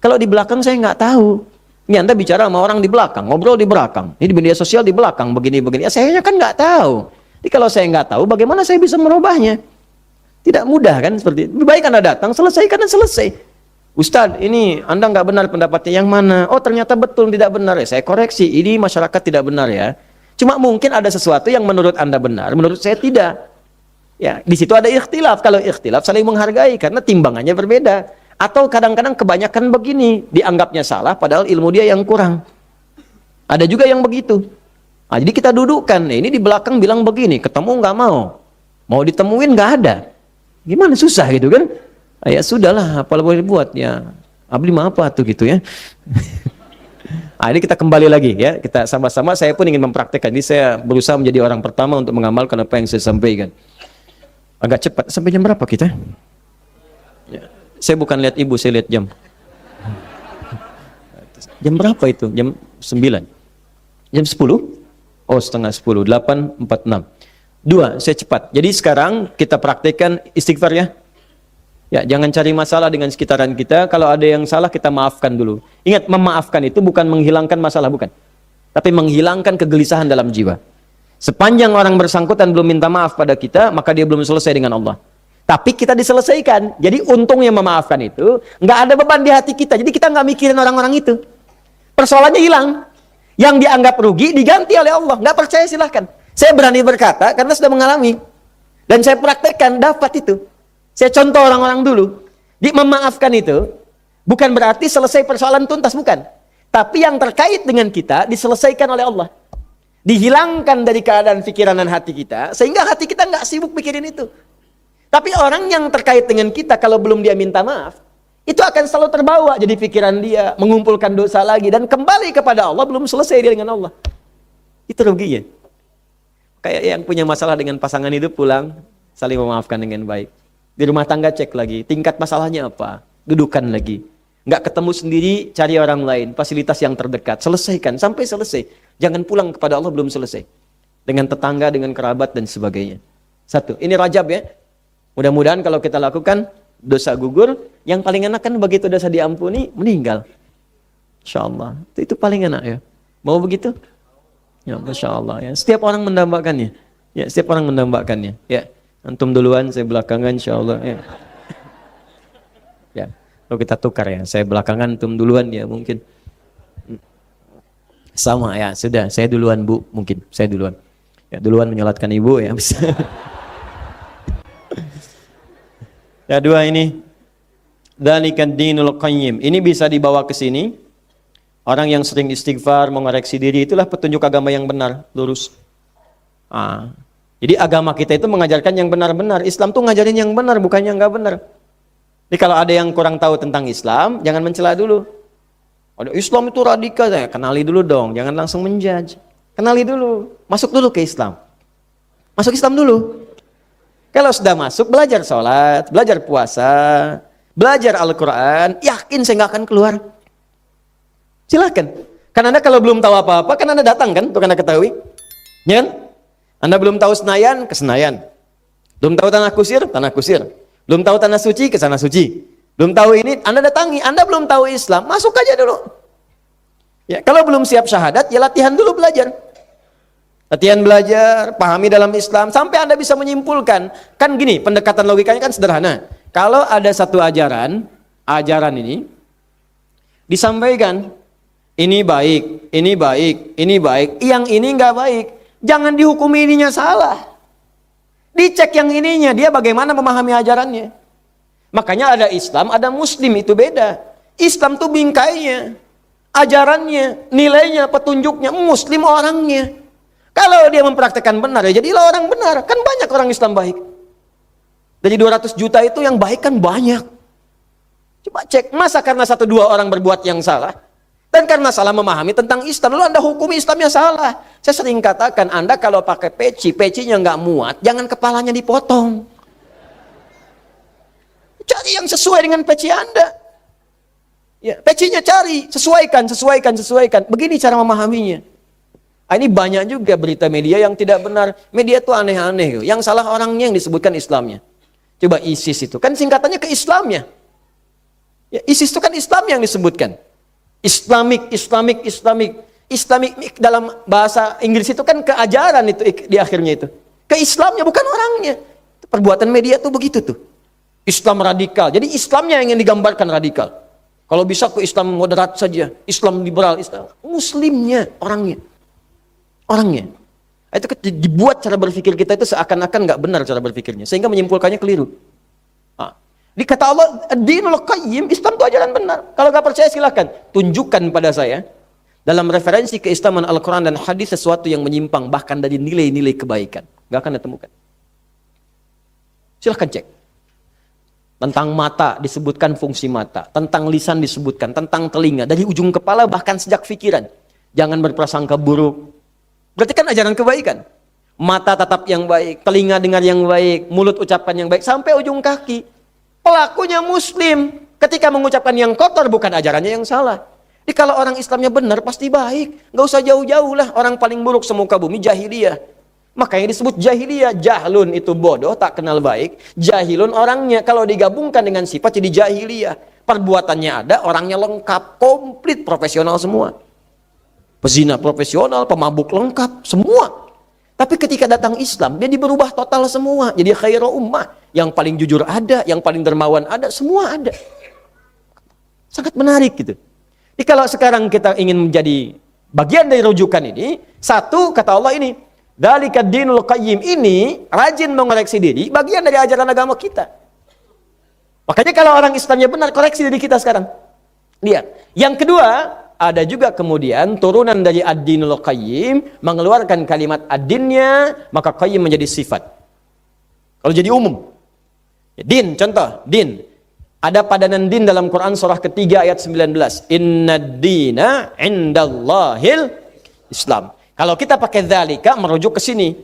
Kalau di belakang saya nggak tahu. Ini Anda bicara sama orang di belakang, ngobrol di belakang. Ini di media sosial di belakang, begini-begini. Ya, saya kan nggak tahu. Jadi kalau saya nggak tahu, bagaimana saya bisa merubahnya? Tidak mudah kan seperti itu. Lebih baik Anda datang, selesaikan dan selesai. Ustadz, ini Anda nggak benar pendapatnya yang mana? Oh, ternyata betul tidak benar ya. Saya koreksi, ini masyarakat tidak benar ya. Cuma mungkin ada sesuatu yang menurut Anda benar, menurut saya tidak. Ya, di situ ada ikhtilaf. Kalau ikhtilaf saling menghargai karena timbangannya berbeda. Atau kadang-kadang kebanyakan begini, dianggapnya salah padahal ilmu dia yang kurang. Ada juga yang begitu. Nah, jadi kita dudukkan, ini di belakang bilang begini, ketemu nggak mau ditemuin nggak ada. Gimana, susah gitu kan? Ya sudahlah, apa boleh buat ya. Abli mah apa tuh gitu ya. Nah, ini kita kembali lagi ya, kita sama-sama. Saya pun ingin mempraktekkan ini. Saya berusaha menjadi orang pertama untuk mengamalkan apa yang saya sampaikan. Agak cepat. Sampai jam berapa kita? Ya. Saya bukan lihat ibu, saya lihat jam. Jam berapa itu? Jam 9. Jam 10? Oh, setengah 10. 8.46. 2, saya cepat. Jadi sekarang kita praktekkan istighfar ya. Ya, jangan cari masalah dengan sekitaran kita. Kalau ada yang salah, kita maafkan dulu. Ingat, memaafkan itu bukan menghilangkan masalah, bukan. Tapi menghilangkan kegelisahan dalam jiwa. Sepanjang orang bersangkutan belum minta maaf pada kita, maka dia belum selesai dengan Allah. Tapi kita diselesaikan. Jadi untungnya memaafkan itu, nggak ada beban di hati kita. Jadi kita nggak mikirin orang-orang itu. Persoalannya hilang. Yang dianggap rugi diganti oleh Allah. Nggak percaya silahkan. Saya berani berkata karena sudah mengalami. Dan saya praktekkan, dapat itu. Saya contoh orang-orang dulu. Di memaafkan itu, bukan berarti selesai persoalan tuntas, bukan. Tapi yang terkait dengan kita, diselesaikan oleh Allah. Dihilangkan dari keadaan pikiran dan hati kita, sehingga hati kita nggak sibuk pikirin itu. Tapi orang yang terkait dengan kita, kalau belum dia minta maaf, itu akan selalu terbawa jadi pikiran dia, mengumpulkan dosa lagi, dan kembali kepada Allah, belum selesai dia dengan Allah. Itu ruginya. Kayak yang punya masalah dengan pasangan itu pulang, saling memaafkan dengan baik. Di rumah tangga cek lagi, tingkat masalahnya apa, dudukan lagi. Nggak ketemu sendiri, cari orang lain, fasilitas yang terdekat, selesaikan, sampai selesai. Jangan pulang kepada Allah belum selesai. Dengan tetangga, dengan kerabat, dan sebagainya. 1, ini Rajab ya. Mudah-mudahan kalau kita lakukan, dosa gugur. Yang paling enak kan begitu dosa diampuni, meninggal. Insya Allah. Itu paling enak ya. Mau begitu? Ya, Masya Allah ya. Setiap orang mendambakannya. Ya, setiap orang mendambakannya. Ya, antum duluan, saya belakangan insya Allah ya. Ya, kalau kita tukar ya. Saya belakangan, antum duluan ya mungkin. Sama ya, sudah. Saya duluan Bu, mungkin. Saya duluan. Ya, duluan menyolatkan ibu ya. Bisa. Ya, 2 ini. Dzalikan dinul qayyim. Ini bisa dibawa ke sini. Orang yang sering istighfar, mengoreksi diri, itulah petunjuk agama yang benar, lurus. Jadi agama kita itu mengajarkan yang benar-benar. Islam tuh ngajarin yang benar, bukan yang nggak benar. Jadi kalau ada yang kurang tahu tentang Islam, jangan mencela dulu. Ada Islam itu radikal, ya kenali dulu dong, jangan langsung menjudge. Kenali dulu, masuk dulu ke Islam. Masuk Islam dulu. Kalau sudah masuk, belajar sholat, belajar puasa, belajar Al-Quran, yakin saya nggak akan keluar. Silakan. Karena Anda kalau belum tahu apa-apa, kan Anda datang kan, untuk Anda ketahui. Ya kan? Anda belum tahu Senayan, ke Senayan. Belum tahu Tanah Kusir, Tanah Kusir. Belum tahu Tanah Suci, ke Tanah Suci. Belum tahu ini, Anda datangi. Anda belum tahu Islam, masuk aja dulu. Ya, kalau belum siap syahadat, ya latihan dulu belajar. Latihan belajar, pahami dalam Islam, sampai Anda bisa menyimpulkan. Kan gini, pendekatan logikanya kan sederhana. Kalau ada satu ajaran ini, disampaikan, ini baik, ini baik, ini baik, yang ini nggak baik. Jangan dihukumi ininya salah. Dicek yang ininya, dia bagaimana memahami ajarannya. Makanya ada Islam, ada Muslim, itu beda. Islam tuh bingkainya, ajarannya, nilainya, petunjuknya. Muslim orangnya. Kalau dia mempraktekkan benar, ya jadilah orang benar. Kan banyak orang Islam baik. Dari 200 juta itu yang baik kan banyak. Coba cek, masa karena 1-2 orang berbuat yang salah? Dan karena salah memahami tentang Islam, lalu Anda hukumi Islamnya salah. Saya sering katakan, Anda kalau pakai pecinya nggak muat, jangan kepalanya dipotong. Cari yang sesuai dengan peci Anda. Ya, pecinya cari, sesuaikan. Begini cara memahaminya. Ini banyak juga berita media yang tidak benar. Media itu aneh-aneh. Yang salah orangnya yang disebutkan Islamnya. Coba ISIS itu, kan singkatannya ke Islamnya. Ya, ISIS itu kan Islam yang disebutkan. Islamic dalam bahasa Inggris itu kan keajaran itu di akhirnya itu. Ke Islamnya bukan orangnya. Perbuatan media tuh begitu tuh. Islam radikal. Jadi Islamnya yang digambarkan radikal. Kalau bisa ke Islam moderat saja, Islam liberal, Islam Muslimnya orangnya. Itu dibuat cara berpikir kita itu seakan-akan nggak benar cara berpikirnya, sehingga menyimpulkannya keliru. Dikata Allah, Ad-Dinul Qayyim, Islam itu ajaran benar. Kalau nggak percaya silakan tunjukkan pada saya dalam referensi keislaman Al-Quran dan hadis sesuatu yang menyimpang bahkan dari nilai-nilai kebaikan. Nggak akan ditemukan. Silahkan cek. Tentang mata disebutkan fungsi mata, tentang lisan disebutkan, tentang telinga, dari ujung kepala bahkan sejak pikiran. Jangan berprasangka buruk. Berarti kan ajaran kebaikan. Mata tatap yang baik, telinga dengar yang baik, mulut ucapan yang baik, sampai ujung kaki. Pelakunya Muslim. Ketika mengucapkan yang kotor, bukan ajarannya yang salah. Jadi kalau orang Islamnya benar, pasti baik. Nggak usah jauh-jauh lah. Orang paling buruk semuka bumi, jahiliyah. Makanya disebut jahiliyah. Jahlun itu bodoh, tak kenal baik. Jahilun orangnya. Kalau digabungkan dengan sifat, jadi jahiliyah. Perbuatannya ada, orangnya lengkap, komplit, profesional semua. Pezina profesional, pemabuk lengkap, semua. Tapi ketika datang Islam, dia berubah total semua. Jadi khairu ummah. Yang paling jujur ada, yang paling dermawan ada, semua ada. Sangat menarik gitu. Jadi kalau sekarang kita ingin menjadi bagian dari rujukan ini, satu kata Allah ini, Dzalika Dinul Qayyim, ini rajin mengoreksi diri, bagian dari ajaran agama kita. Makanya kalau orang Islamnya benar, koreksi diri kita sekarang. Lihat. Yang kedua, ada juga kemudian turunan dari Ad-Dinul Qayyim mengeluarkan kalimat ad-dinnya, maka qayyim menjadi sifat. Kalau jadi umum. Din, contoh, din. Ada padanan din dalam Quran surah ketiga ayat 19. Innad dina indallahil Islam. Kalau kita pakai dzalika merujuk ke sini.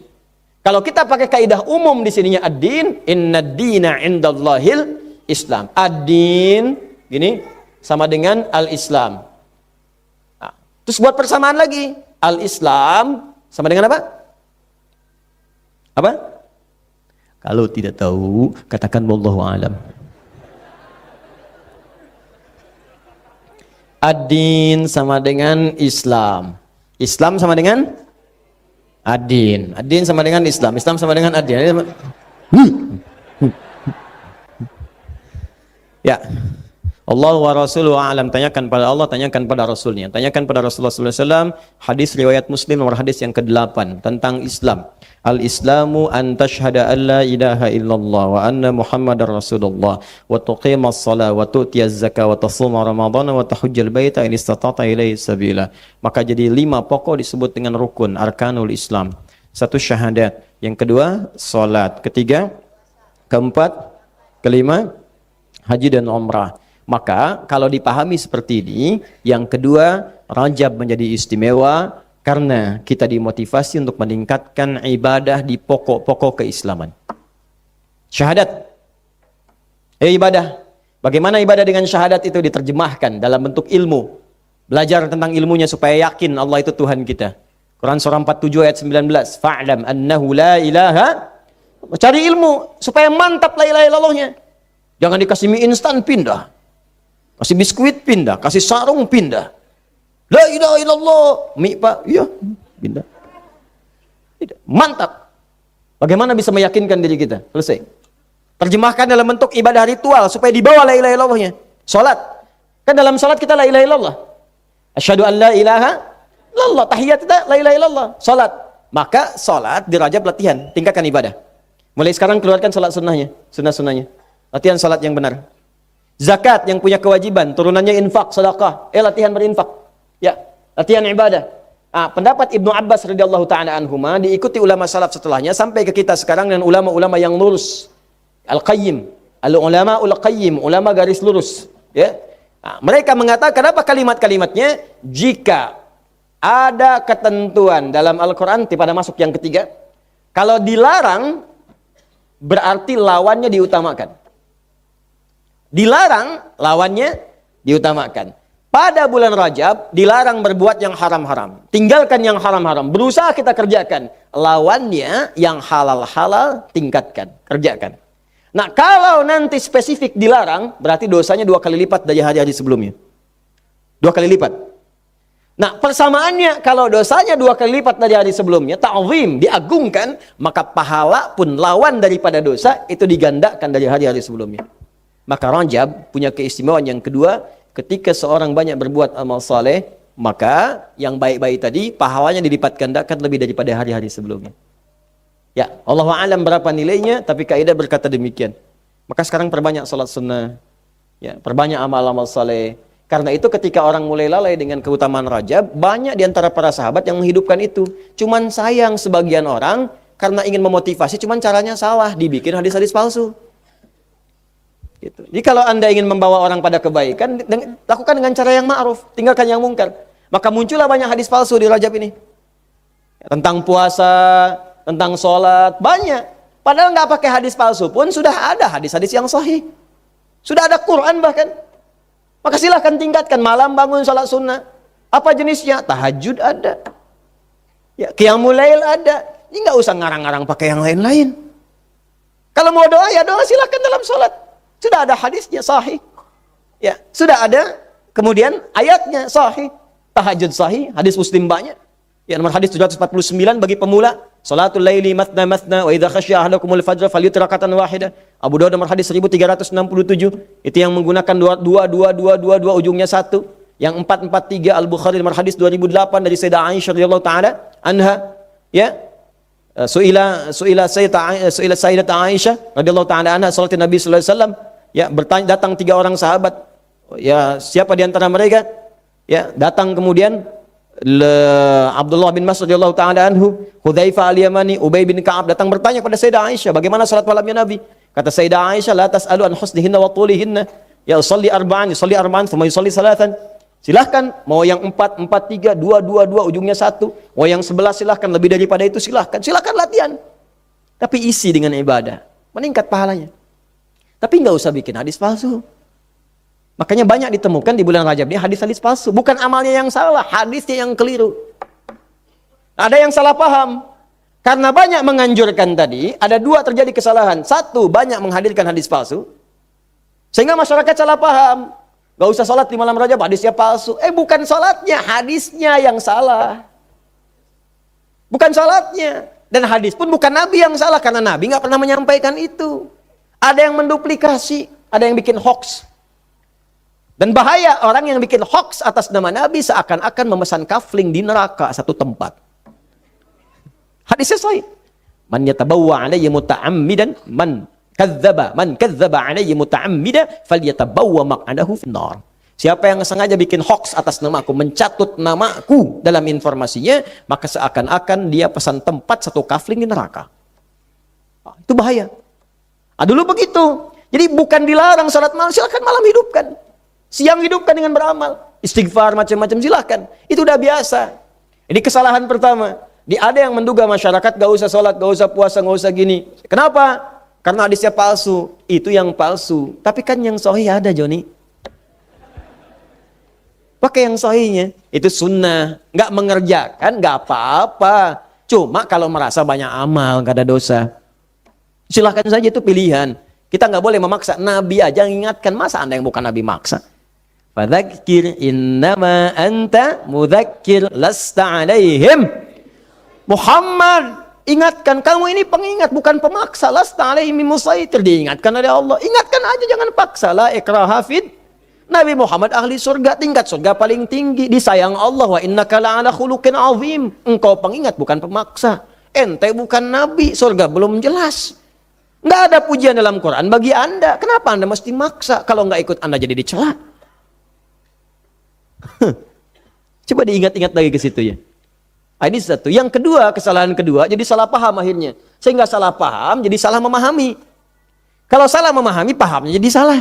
Kalau kita pakai kaidah umum di sininya ad-din, innad dina indallahil Islam. Ad-din gini sama dengan al-Islam. Terus buat persamaan lagi. Al-Islam sama dengan apa? Apa? Kalau tidak tahu, katakan wallahu alam. Ad-din sama dengan Islam. Islam sama dengan ad-din. Ad-din sama dengan Islam. Islam sama dengan ad-din. Ya. Allah wa rasuluhu a'lam. Tanyakan pada Allah, tanyakan pada Rasulnya. Tanyakan pada Rasulullah SAW. Hadis riwayat Muslim nomor hadis yang ke-8 tentang Islam. Al-Islamu an tashhada an la ilaha illallah wa anna Muhammadar Rasulullah wa tuqimas salat wa tu'tiyaz zakah wa tasuma ramadhana wa tahujjal baita in istata'ta ilaihi sabila. Maka jadi 5 pokok disebut dengan rukun arkanul Islam. 1 syahadat, yang kedua salat, ketiga, keempat, kelima haji dan umrah. Maka kalau dipahami seperti ini, yang kedua, Rajab menjadi istimewa karena kita dimotivasi untuk meningkatkan ibadah di pokok-pokok keislaman. Syahadat. Ibadah. Bagaimana ibadah dengan syahadat itu diterjemahkan dalam bentuk ilmu. Belajar tentang ilmunya supaya yakin Allah itu Tuhan kita. Quran surah 47 ayat 19. Fa'lam annahu la ilaha. Cari ilmu supaya mantap la ilaha illallahnya. Jangan dikasih mie instan pindah. Kasih biskuit pindah, kasih sarung pindah. La ilaha illallah. Mie Pak, iya, pindah. Tidak. Mantap. Bagaimana bisa meyakinkan diri kita? Selesai. Terjemahkan dalam bentuk ibadah ritual supaya dibawa la ilaha illallahnya. Salat. Kan dalam salat kita la ilaha illallah. Asyhadu an la ilaha illallah. Tahiyat kita la ilaha illallah. Salat. Maka salat di Rajab latihan, tingkatkan ibadah. Mulai sekarang keluarkan salat sunnahnya, sunnah-sunnahnya. Latihan salat yang benar. Zakat yang punya kewajiban, turunannya infak, sedekah. Latihan berinfak. Ya, latihan ibadah. Pendapat Ibnu Abbas radhiyallahu taala anhuma diikuti ulama salaf setelahnya sampai ke kita sekarang dan ulama-ulama yang lurus. Al-Qayyim, al-ulama ul-Qayyim, ulama garis lurus, ya. Mereka mengatakan apa kalimat-kalimatnya? Jika ada ketentuan dalam Al-Qur'an pada masuk yang ketiga, kalau dilarang berarti lawannya diutamakan. Dilarang, lawannya diutamakan. Pada bulan Rajab, dilarang berbuat yang haram-haram. Tinggalkan yang haram-haram. Berusaha kita kerjakan. Lawannya yang halal-halal, tingkatkan. Kerjakan. Nah, kalau nanti spesifik dilarang, berarti dosanya 2 kali lipat dari hari-hari sebelumnya. 2 kali lipat. Nah, persamaannya, kalau dosanya 2 kali lipat dari hari sebelumnya, ta'zim, diagungkan, maka pahala pun lawan daripada dosa, itu digandakan dari hari-hari sebelumnya. Maka Rajab punya keistimewaan yang kedua, ketika seorang banyak berbuat amal saleh, maka yang baik-baik tadi pahalanya dilipat gandakan lebih daripada hari-hari sebelumnya. Ya, Allahu a'lam berapa nilainya, tapi kaidah berkata demikian. Maka sekarang perbanyak salat sunnah, ya, perbanyak amal-amal saleh. Karena itu ketika orang mulai lalai dengan keutamaan Rajab, banyak di antara para sahabat yang menghidupkan itu. Cuman sayang sebagian orang karena ingin memotivasi, cuman caranya salah, dibikin hadis-hadis palsu. Gitu. Jadi kalau Anda ingin membawa orang pada kebaikan, lakukan dengan cara yang ma'ruf, tinggalkan yang mungkar. Maka muncullah banyak hadis palsu di Rajab ini. Tentang puasa, tentang sholat, banyak. Padahal nggak pakai hadis palsu pun sudah ada hadis-hadis yang sahih. Sudah ada Quran bahkan. Maka silahkan tingkatkan, malam bangun sholat sunnah. Apa jenisnya? Tahajud ada. Ya, qiyamul lail ada. Ini nggak usah ngarang-ngarang pakai yang lain-lain. Kalau mau doa, ya doa silahkan dalam sholat. Sudah ada hadisnya sahih. Ya, sudah ada kemudian ayatnya sahih. Tahajud sahih, hadis Muslim banyak. Ya, nomor hadis 749 bagi pemula, salatul laili mathna mathna wa idza khasya ahadakumul fajr falyutir rakatan wahidah. Abu Dawud nomor hadis 1367. Itu yang menggunakan 2 ujungnya 1. Yang 443 Al-Bukhari nomor hadis 2008 dari Sayyidah Aisyah radhiyallahu taala anha. Ya. Suila Sayyidat Aisyah radhiyallahu taala anha salatin Nabi sallallahu alaihi wasallam. Ya, bertanya, datang 3 orang sahabat. Ya, siapa di antara mereka? Ya, datang kemudian Abdullah bin Mas'ud radhiyallahu taala anhu, Hudzaifah al-Yamani, Ubay bin Ka'ab datang bertanya kepada Sayyidah Aisyah, bagaimana salat malamnya Nabi? Kata Sayyidah Aisyah, la tas'alu an husnihinna wa tulihinna. Ya, yusalli arba'an, thumma yusalli salatan. Silahkan, mau yang 4, 4, 3, 2, 2, 2, ujungnya 1. Mau yang 11 silahkan, lebih daripada itu silahkan. Silahkan latihan. Tapi isi dengan ibadah, meningkat pahalanya. Tapi nggak usah bikin hadis palsu. Makanya banyak ditemukan di bulan Rajab ini hadis-hadis palsu. Bukan amalnya yang salah, hadisnya yang keliru. Ada yang salah paham. Karena banyak menganjurkan tadi, ada 2 terjadi kesalahan. 1, banyak menghadirkan hadis palsu. Sehingga masyarakat salah paham. Gak usah sholat di malam Rajab, hadisnya palsu. Bukan sholatnya, hadisnya yang salah. Bukan sholatnya. Dan hadis pun bukan Nabi yang salah, karena Nabi gak pernah menyampaikan itu. Ada yang menduplikasi, ada yang bikin hoax. Dan bahaya orang yang bikin hoax atas nama Nabi seakan-akan memesan kafling di neraka satu tempat. Hadisnya sahih. Man yatabawwa alayya muta'ammidan man kadzdzaba alayya muta'ammida falyatabawwa maq'adahu finnar. Siapa yang sengaja bikin hoax atas namaku, mencatut namaku dalam informasinya, maka seakan-akan dia pesan tempat satu kafling di neraka. Itu bahaya. Dulu begitu. Jadi bukan dilarang salat malam, silakan malam hidupkan. Siang hidupkan dengan beramal. Istighfar macam-macam silakan. Itu udah biasa. Ini kesalahan pertama. Ada yang menduga masyarakat gak usah sholat, gak usah puasa, gak usah gini. Kenapa? karena hadisnya palsu. Itu yang palsu. Tapi kan yang sahih ada, Joni. Pakai yang sahihnya. Itu sunnah. Nggak mengerjakan, nggak apa-apa. Cuma kalau merasa banyak amal, nggak ada dosa. Silahkan saja, itu pilihan. Kita nggak boleh memaksa. Nabi aja ingatkan. Masa Anda yang bukan Nabi maksa? Fadzakir innama anta mudzakir lasta alaihim. Muhammad, ingatkan, kamu ini pengingat bukan pemaksa. Lasta alaihim musaitir, diingatkan oleh Allah. Ingatkan aja, jangan paksa. La ikraha fid. Nabi Muhammad ahli surga, tingkat surga paling tinggi, disayang Allah. Wa innaka la'ala khuluqin azim. Engkau pengingat bukan pemaksa. Ente bukan nabi, surga belum jelas. Nggak ada pujian dalam Quran bagi Anda. Kenapa Anda mesti maksa? Kalau nggak ikut Anda jadi dicela. Coba diingat-ingat lagi ke situ ya. Ini satu. Yang kedua, kesalahan kedua, jadi salah paham akhirnya. Sehingga salah paham, jadi salah memahami. Kalau salah memahami, pahamnya jadi salah.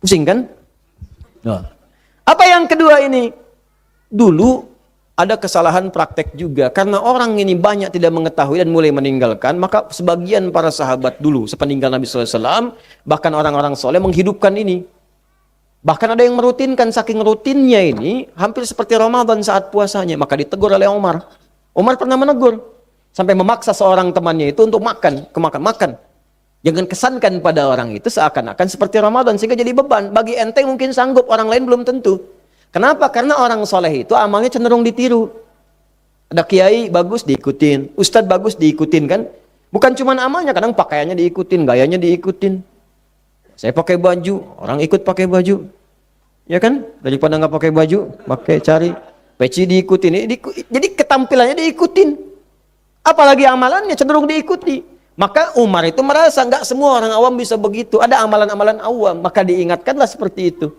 Pusing kan? Apa yang kedua ini? Dulu ada kesalahan praktek juga. Karena orang ini banyak tidak mengetahui dan mulai meninggalkan, maka sebagian para sahabat dulu, sepeninggal Nabi SAW, bahkan orang-orang soleh menghidupkan ini. Bahkan ada yang merutinkan, saking rutinnya ini, hampir seperti Ramadan saat puasanya. Maka ditegur oleh Umar. Umar pernah menegur. Sampai memaksa seorang temannya itu untuk makan. Makan. Jangan kesankan pada orang itu seakan-akan seperti Ramadan. Sehingga jadi beban. Bagi ente mungkin sanggup, orang lain belum tentu. Kenapa? Karena orang soleh itu amalnya cenderung ditiru. Ada kiai bagus diikutin. Ustadz bagus diikutin kan. Bukan cuma amalnya, kadang pakaiannya diikutin, gayanya diikutin. Saya pakai baju, orang ikut pakai baju. Ya kan? Daripada nggak pakai baju, pakai cari. Peci diikutin. Jadi ketampilannya diikutin. Apalagi amalannya cenderung diikuti. Maka Umar itu merasa nggak semua orang awam bisa begitu. Ada amalan-amalan awam. Maka diingatkanlah seperti itu.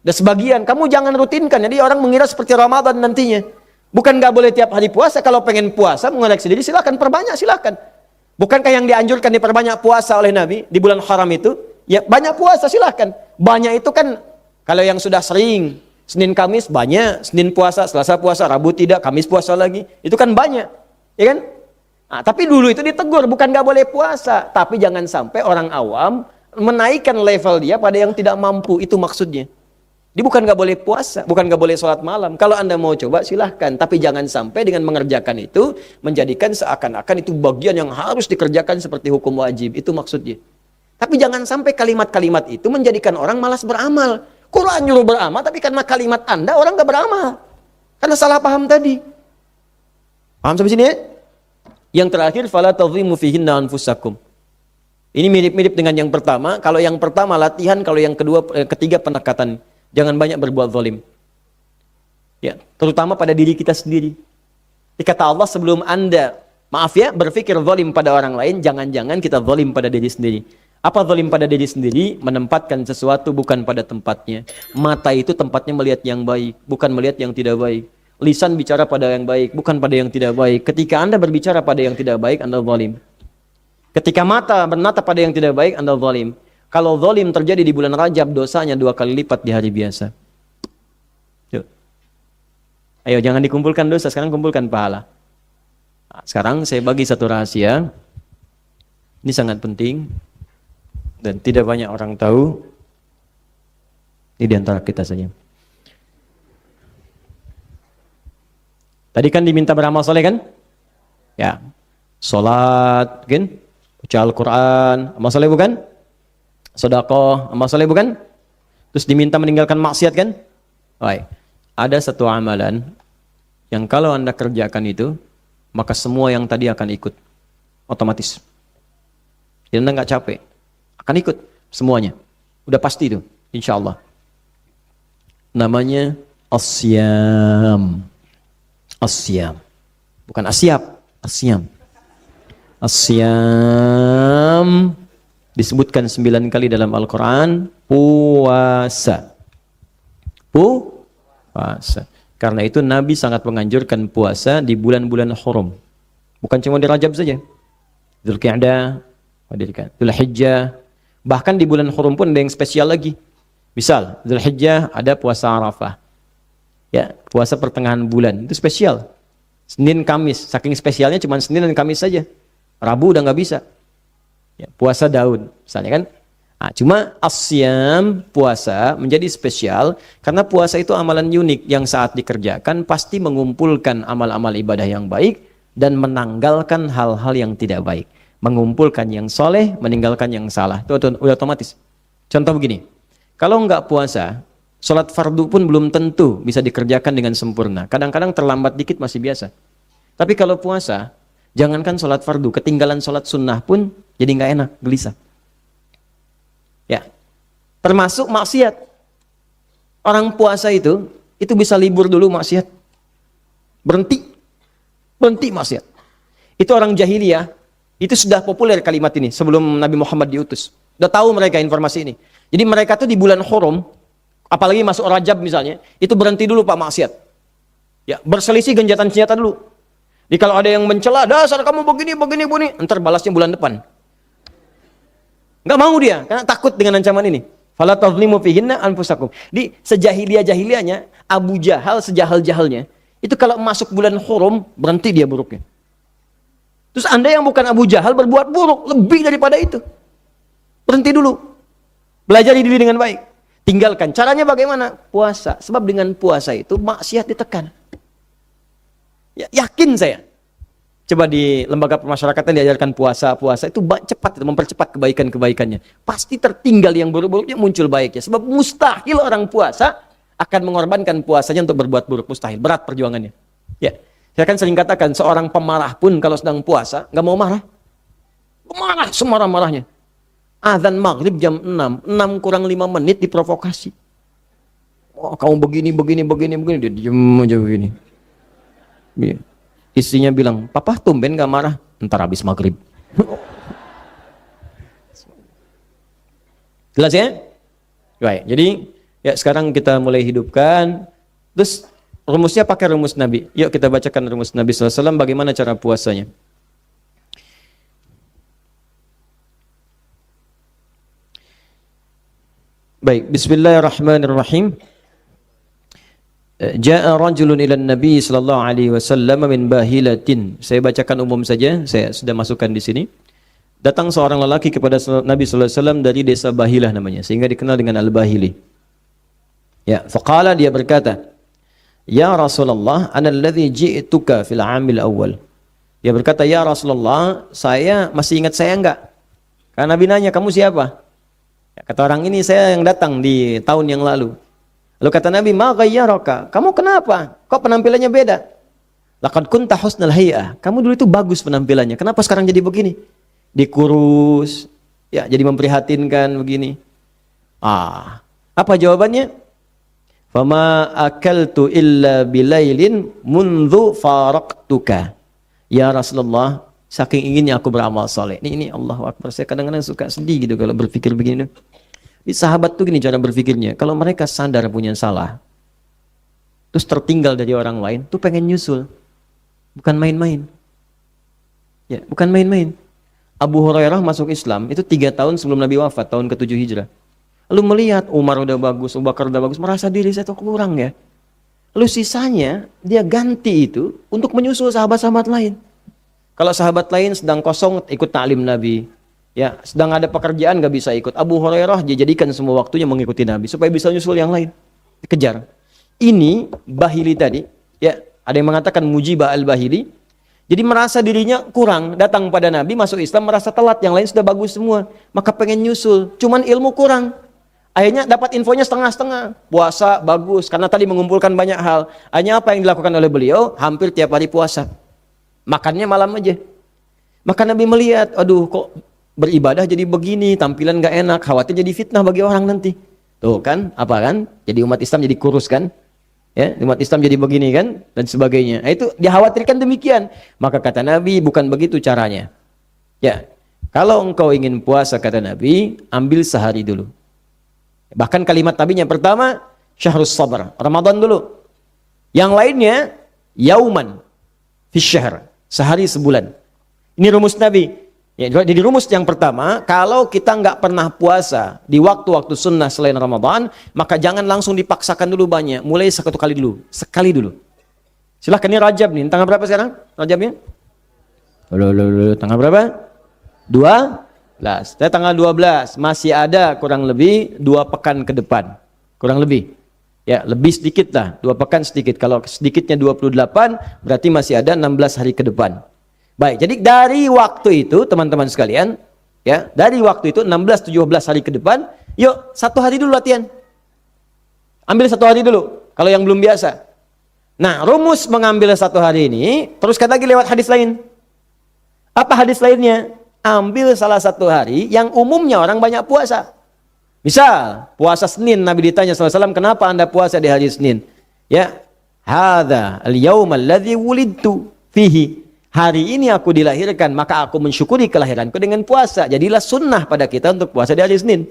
Dan sebagian, kamu jangan rutinkan. Jadi orang mengira seperti Ramadan nantinya. Bukan nggak boleh tiap hari puasa. Kalau pengen puasa, mengoleksi diri, silakan perbanyak, silakan. Bukankah yang dianjurkan diperbanyak puasa oleh Nabi di bulan haram itu? Ya banyak puasa silahkan. Banyak itu kan kalau yang sudah sering Senin Kamis banyak, Senin puasa, Selasa puasa, Rabu tidak, Kamis puasa lagi. Itu kan banyak, ya kan? Nah, tapi dulu itu ditegur, bukan nggak boleh puasa, tapi jangan sampai orang awam menaikkan level dia pada yang tidak mampu, itu maksudnya. Dia bukan nggak boleh puasa, bukan nggak boleh sholat malam. Kalau Anda mau coba silahkan, tapi jangan sampai dengan mengerjakan itu menjadikan seakan-akan itu bagian yang harus dikerjakan seperti hukum wajib. Itu maksudnya. Tapi jangan sampai kalimat-kalimat itu menjadikan orang malas beramal. Quran nyuruh beramal, tapi karena kalimat Anda orang nggak beramal. Karena salah paham tadi. Paham sampai sini ya? Yang terakhir, fala tadhimu fihinna anfusakum. Ini mirip-mirip dengan yang pertama. Kalau yang pertama latihan, kalau yang ketiga pendekatan. Jangan banyak berbuat zalim. Ya, terutama pada diri kita sendiri. Dikata Allah sebelum Anda, maaf ya, berpikir zalim pada orang lain, jangan-jangan kita zalim pada diri sendiri. Apa zalim pada diri sendiri? Menempatkan sesuatu bukan pada tempatnya. Mata itu tempatnya melihat yang baik, bukan melihat yang tidak baik. Lisan bicara pada yang baik, bukan pada yang tidak baik. Ketika Anda berbicara pada yang tidak baik, Anda zalim. Ketika mata bernatap pada yang tidak baik, Anda zalim. Kalau zalim terjadi di bulan Rajab, dosanya 2 kali lipat di hari biasa. Yuk. Ayo, jangan dikumpulkan dosa, sekarang kumpulkan pahala. Nah, sekarang saya bagi satu rahasia. Ini sangat penting. Dan tidak banyak orang tahu. Ini di antara kita saja. Tadi kan diminta beramal soleh kan? Ya. Salat, kan? Baca Al-Quran, amal soleh bukan? Sedekah, amal soleh bukan? Terus diminta meninggalkan maksiat kan? Baik. Ada satu amalan yang kalau Anda kerjakan itu, maka semua yang tadi akan ikut. Otomatis. Jadi Anda nggak capek. Akan ikut semuanya. Udah pasti itu, insya Allah. Namanya asyam. Asyam. Bukan asyap, asyam. Asyam disebutkan 9 kali dalam Al-Quran, puasa. Puasa. Karena itu Nabi sangat menganjurkan puasa di bulan-bulan hurum. Bukan cuma di Rajab saja. Dzulqa'dah, Dzulhijjah. Bahkan di bulan hurum pun ada yang spesial lagi. Misal, Dzulhijjah ada puasa Arafah. Ya, puasa pertengahan bulan. Itu spesial. Senin, Kamis. Saking spesialnya cuma Senin dan Kamis saja. Rabu udah nggak bisa. Ya, puasa Daud, misalnya kan. Nah, cuma asyam, puasa menjadi spesial karena puasa itu amalan unik yang saat dikerjakan pasti mengumpulkan amal-amal ibadah yang baik dan menanggalkan hal-hal yang tidak baik. Mengumpulkan yang soleh, meninggalkan yang salah. Itu udah otomatis. Contoh begini, kalau nggak puasa, sholat fardu pun belum tentu bisa dikerjakan dengan sempurna. Kadang-kadang terlambat dikit masih biasa. Tapi kalau puasa, jangankan sholat fardu, ketinggalan sholat sunnah pun jadi nggak enak, gelisah. Ya, termasuk maksiat. Orang puasa itu bisa libur dulu maksiat. Berhenti maksiat. Itu orang jahiliyah, itu sudah populer kalimat ini sebelum Nabi Muhammad diutus. Udah tahu mereka informasi ini. Jadi mereka tuh di bulan Hurum, apalagi masuk Rajab misalnya, itu berhenti dulu Pak maksiat. Ya, berselisih genjatan senjata dulu. Jadi kalau ada yang mencela, dasar kamu begini, entar balasnya bulan depan. Nggak mau dia, karena takut dengan ancaman ini. Fala tazlimu fihinna anfusakum. Di sejahiliyah-jahiliyahnya, Abu Jahal sejahal-jahalnya, itu kalau masuk bulan Hurum, berhenti dia buruknya. Terus Anda yang bukan Abu Jahal berbuat buruk, lebih daripada itu. Berhenti dulu. Belajari diri dengan baik. Tinggalkan. Caranya bagaimana? Puasa. Sebab dengan puasa itu maksiat ditekan. Ya, yakin saya. Coba di lembaga pemasyarakatan diajarkan puasa itu cepat, mempercepat kebaikan-kebaikannya. Pasti tertinggal yang buruk-buruknya, muncul baiknya. Sebab mustahil orang puasa akan mengorbankan puasanya untuk berbuat buruk. Mustahil. Berat perjuangannya. Ya. Saya kan sering katakan, seorang pemarah pun kalau sedang puasa, nggak mau marah. Marah, semarah-marahnya. Azan maghrib jam 6 kurang 5 menit diprovokasi. Oh, kamu begini, dia diem aja begini. Ya. Istrinya bilang, papa tumben gak marah? Ntar habis maghrib. Jelas ya? Baik, jadi ya sekarang kita mulai hidupkan. Terus rumusnya pakai rumus Nabi. Yuk kita bacakan rumus Nabi SAW, bagaimana cara puasanya. Baik, bismillahirrahmanirrahim. Ja'a rajulun ila Nabi sallallahu alaihi wasallam min bahilatin. Saya bacakan umum saja, saya sudah masukkan di sini. Datang seorang lelaki kepada Nabi sallallahu alaihi wasallam dari desa Bahilah namanya, sehingga dikenal dengan Al-Bahili. Ya, faqala, dia berkata, "Ya Rasulullah, ana alladhi ji'tuka fil 'amil awal." Dia berkata, "Ya Rasulullah, saya masih ingat saya enggak?" Karena Nabi nanya, "Kamu siapa?" Ya, kata orang ini, "Saya yang datang di tahun yang lalu." Lalu kata Nabi, "Ma ghayyaraka?" Kamu kenapa? Kok penampilannya beda? Laqad kunta husnal hay'ah. Kamu dulu itu bagus penampilannya. Kenapa sekarang jadi begini? Dikurus, ya jadi memprihatinkan begini. Apa jawabannya? Fama akaltu illa bilailin mundzu faraqtuka. Ya Rasulullah, saking inginnya aku beramal saleh. Ini Allahu Akbar. Saya kadang-kadang suka sedih gitu kalau berpikir begini. Di sahabat tuh gini cara berpikirnya. Kalau mereka sadar punya salah, terus tertinggal dari orang lain, tuh pengen nyusul. Bukan main-main. Ya, bukan main-main. Abu Hurairah masuk Islam itu 3 tahun sebelum Nabi wafat, tahun ke-7 Hijrah. Lalu melihat Umar udah bagus, Abu Bakar udah bagus, merasa diri saya tuh kurang ya. Lalu sisanya dia ganti itu untuk menyusul sahabat-sahabat lain. Kalau sahabat lain sedang kosong ikut ta'lim Nabi, ya sedang ada pekerjaan gak bisa ikut, Abu Hurairah dia jadikan semua waktunya mengikuti Nabi supaya bisa nyusul yang lain. Dikejar. Ini Bahili tadi, ya ada yang mengatakan Mujibah al-Bahili. Jadi merasa dirinya kurang, datang pada Nabi, masuk Islam, merasa telat, yang lain sudah bagus semua. Maka pengen nyusul, cuman ilmu kurang. Akhirnya dapat infonya setengah-setengah. Puasa bagus, karena tadi mengumpulkan banyak hal. Hanya apa yang dilakukan oleh beliau? Hampir tiap hari puasa. Makannya malam aja. Maka Nabi melihat, aduh kok beribadah jadi begini, tampilan gak enak, khawatir jadi fitnah bagi orang nanti. Tuh kan, apa kan? Jadi umat Islam jadi kurus kan? Ya, umat Islam jadi begini kan, dan sebagainya. Nah, itu dikhawatirkan demikian. Maka kata Nabi, bukan begitu caranya. Ya, kalau engkau ingin puasa kata Nabi, ambil sehari dulu. Bahkan kalimat Nabi yang pertama, syahrus sabar, Ramadan dulu. Yang lainnya, yauman fi syahr, sehari sebulan. Ini rumus Nabi. Ya, jadi rumus yang pertama, kalau kita nggak pernah puasa di waktu-waktu sunnah selain Ramadan, maka jangan langsung dipaksakan dulu banyak. Mulai sekali dulu. Silahkan, ini Rajab nih. Tanggal berapa sekarang Rajabnya? Tanggal berapa? 2 Saya tanggal 12, masih ada kurang lebih 2 pekan ke depan. Kurang lebih. Ya, lebih sedikit lah, 2 pekan sedikit. Kalau sedikitnya 28, berarti masih ada 16 hari ke depan. Baik, jadi dari waktu itu, teman-teman sekalian, ya, dari waktu itu 16-17 hari ke depan, yuk 1 hari dulu latihan. Ambil 1 hari dulu, kalau yang belum biasa. Nah, rumus mengambil 1 hari ini, teruskan lagi lewat hadis lain. Apa hadis lainnya? Ambil salah 1 hari yang umumnya orang banyak puasa. Misal, puasa Senin, Nabi ditanya SAW, kenapa anda puasa di hari Senin? Ya, hadza al-yaum alladzi wulidtu fihi. Hari ini aku dilahirkan, maka aku mensyukuri kelahiranku dengan puasa. Jadilah sunnah pada kita untuk puasa di hari Senin.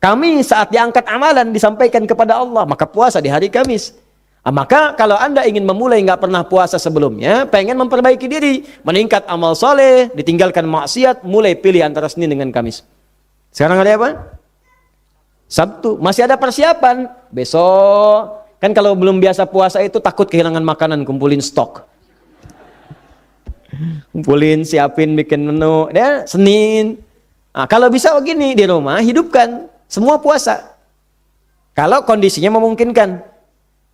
Kami saat diangkat amalan disampaikan kepada Allah, maka puasa di hari Kamis. Maka kalau anda ingin memulai nggak pernah puasa sebelumnya, pengen memperbaiki diri, meningkat amal soleh, ditinggalkan maksiat, mulai pilih antara Senin dengan Kamis. Sekarang hari apa? Sabtu. Masih ada persiapan. Besok. Kan kalau belum biasa puasa itu takut kehilangan makanan, kumpulin stok. Kumpulin, siapin, bikin menu. Ya, Senin. Nah, kalau bisa begini, di rumah hidupkan semua puasa. Kalau kondisinya memungkinkan.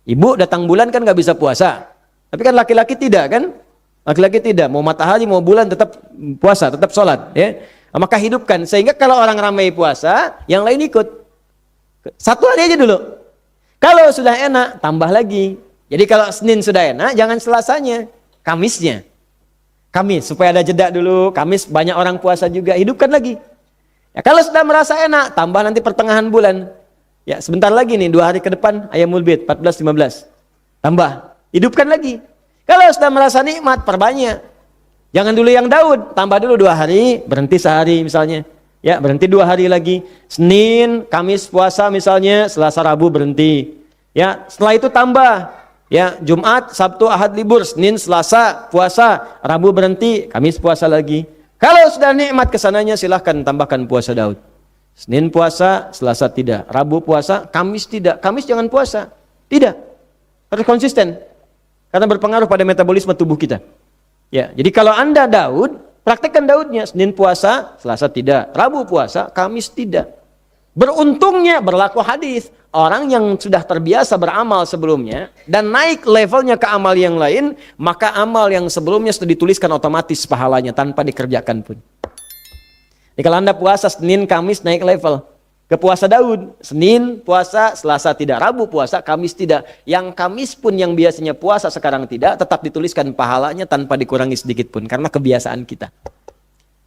Ibu datang bulan kan nggak bisa puasa. Tapi kan laki-laki tidak kan? Laki-laki tidak. Mau matahari, mau bulan tetap puasa, tetap sholat. Ya. Maka hidupkan. Sehingga kalau orang ramai puasa, yang lain ikut. 1 hari aja dulu. Kalau sudah enak, tambah lagi. Jadi kalau Senin sudah enak, jangan Selasanya, Kamisnya. Kamis, supaya ada jeda dulu. Kamis banyak orang puasa juga, hidupkan lagi. Ya, kalau sudah merasa enak, tambah nanti pertengahan bulan. Ya, sebentar lagi nih, 2 hari ke depan, Ayyamul Bid, 14-15. Tambah, hidupkan lagi. Kalau sudah merasa nikmat, perbanyak. Jangan dulu yang Daud, tambah dulu 2 hari, berhenti sehari misalnya. Ya, berhenti 2 hari lagi. Senin, Kamis puasa misalnya, Selasa, Rabu berhenti. Ya, setelah itu tambah. Ya, Jumat, Sabtu, Ahad libur, Senin, Selasa puasa, Rabu berhenti, Kamis puasa lagi. Kalau sudah nikmat kesananya, silahkan tambahkan puasa Daud. Senin puasa, Selasa tidak. Rabu puasa, Kamis tidak. Kamis jangan puasa. Tidak. Harus konsisten. Karena berpengaruh pada metabolisme tubuh kita. Ya, jadi kalau anda Daud, praktekkan Daudnya, Senin puasa, Selasa tidak, Rabu puasa, Kamis tidak. Beruntungnya berlaku hadis, orang yang sudah terbiasa beramal sebelumnya dan naik levelnya ke amal yang lain, maka amal yang sebelumnya sudah dituliskan otomatis pahalanya tanpa dikerjakan pun. Jadi kalau anda puasa Senin, Kamis naik level. Ke puasa Daud, Senin puasa, Selasa tidak, Rabu puasa, Kamis tidak. Yang Kamis pun yang biasanya puasa sekarang tidak, tetap dituliskan pahalanya tanpa dikurangi sedikit pun karena kebiasaan kita.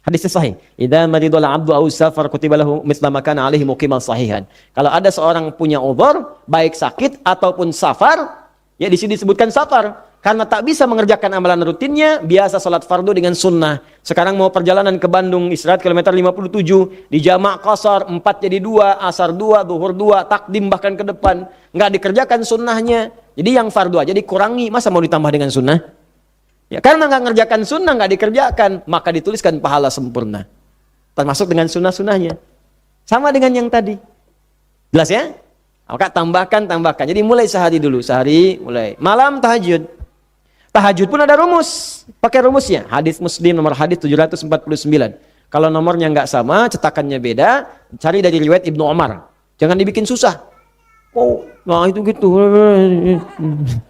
Hadisnya sahih. Idza maridul 'abdu aw safar kutiba lahu mithla ma kana 'alaihi muqiman sahihan. Kalau ada seorang punya uzur, baik sakit ataupun safar, ya di sini disebutkan safar karena tak bisa mengerjakan amalan rutinnya, biasa salat fardu dengan sunnah. Sekarang mau perjalanan ke Bandung, istirahat kilometer 57, di jamak qasar 4 jadi 2, asar 2, zuhur 2, takdim bahkan ke depan, nggak dikerjakan sunnahnya. Jadi yang fardu aja dikurangi, masa mau ditambah dengan sunnah? Ya, karena nggak ngerjakan sunnah, nggak dikerjakan, maka dituliskan pahala sempurna. Termasuk dengan sunnah-sunnahnya. Sama dengan yang tadi. Jelas ya? Maka tambahkan. Jadi mulai sehari dulu, sehari mulai. Malam tahajud. Tahajud pun ada rumus. Pakai rumusnya. Hadis Muslim nomor hadis 749. Kalau nomornya nggak sama, cetakannya beda, cari dari riwayat Ibnu Umar. Jangan dibikin susah. Oh, nah itu gitu.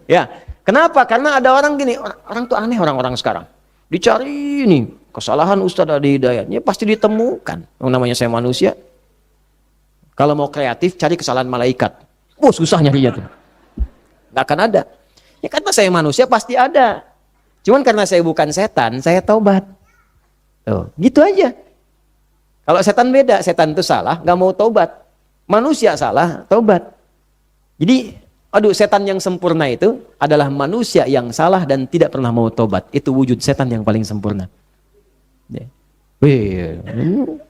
Ya. Kenapa? Karena ada orang gini, orang tuh aneh orang-orang sekarang. Dicari nih, kesalahan Ustadz Adi Hidayatnya pasti ditemukan. Yang namanya saya manusia. Kalau mau kreatif, cari kesalahan malaikat. Oh, susah nyarinya tuh. Nggak akan ada. Ya karena saya manusia pasti ada. Cuman karena saya bukan setan, saya taubat. Tuh, gitu aja. Kalau setan beda, setan itu salah, nggak mau taubat. Manusia salah, taubat. Jadi, setan yang sempurna itu adalah manusia yang salah dan tidak pernah mau tobat. Itu wujud setan yang paling sempurna. Ya.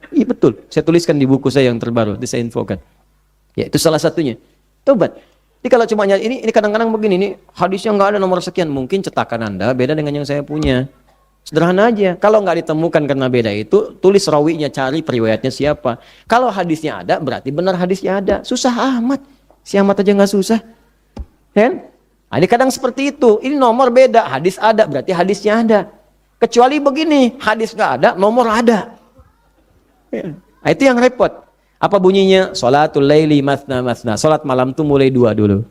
Iya betul. Saya tuliskan di buku saya yang terbaru, saya infokan. Ya, itu salah satunya. Tobat. Jadi kalau cuma ini kadang-kadang begini, ini hadisnya nggak ada nomor sekian. Mungkin cetakan Anda beda dengan yang saya punya. Sederhana aja. Kalau nggak ditemukan karena beda itu, tulis rawinya, cari periwayatnya siapa. Kalau hadisnya ada, berarti benar hadisnya ada. Susah amat. Si amat aja nggak susah. Kan? Nah, ini kadang seperti itu. Ini nomor beda, hadis ada, berarti hadisnya ada. Kecuali begini, hadis nggak ada, nomor ada. Nah, itu yang repot. Apa bunyinya? Sholatul laili mathna mathna. Sholat malam tuh mulai 2 dulu.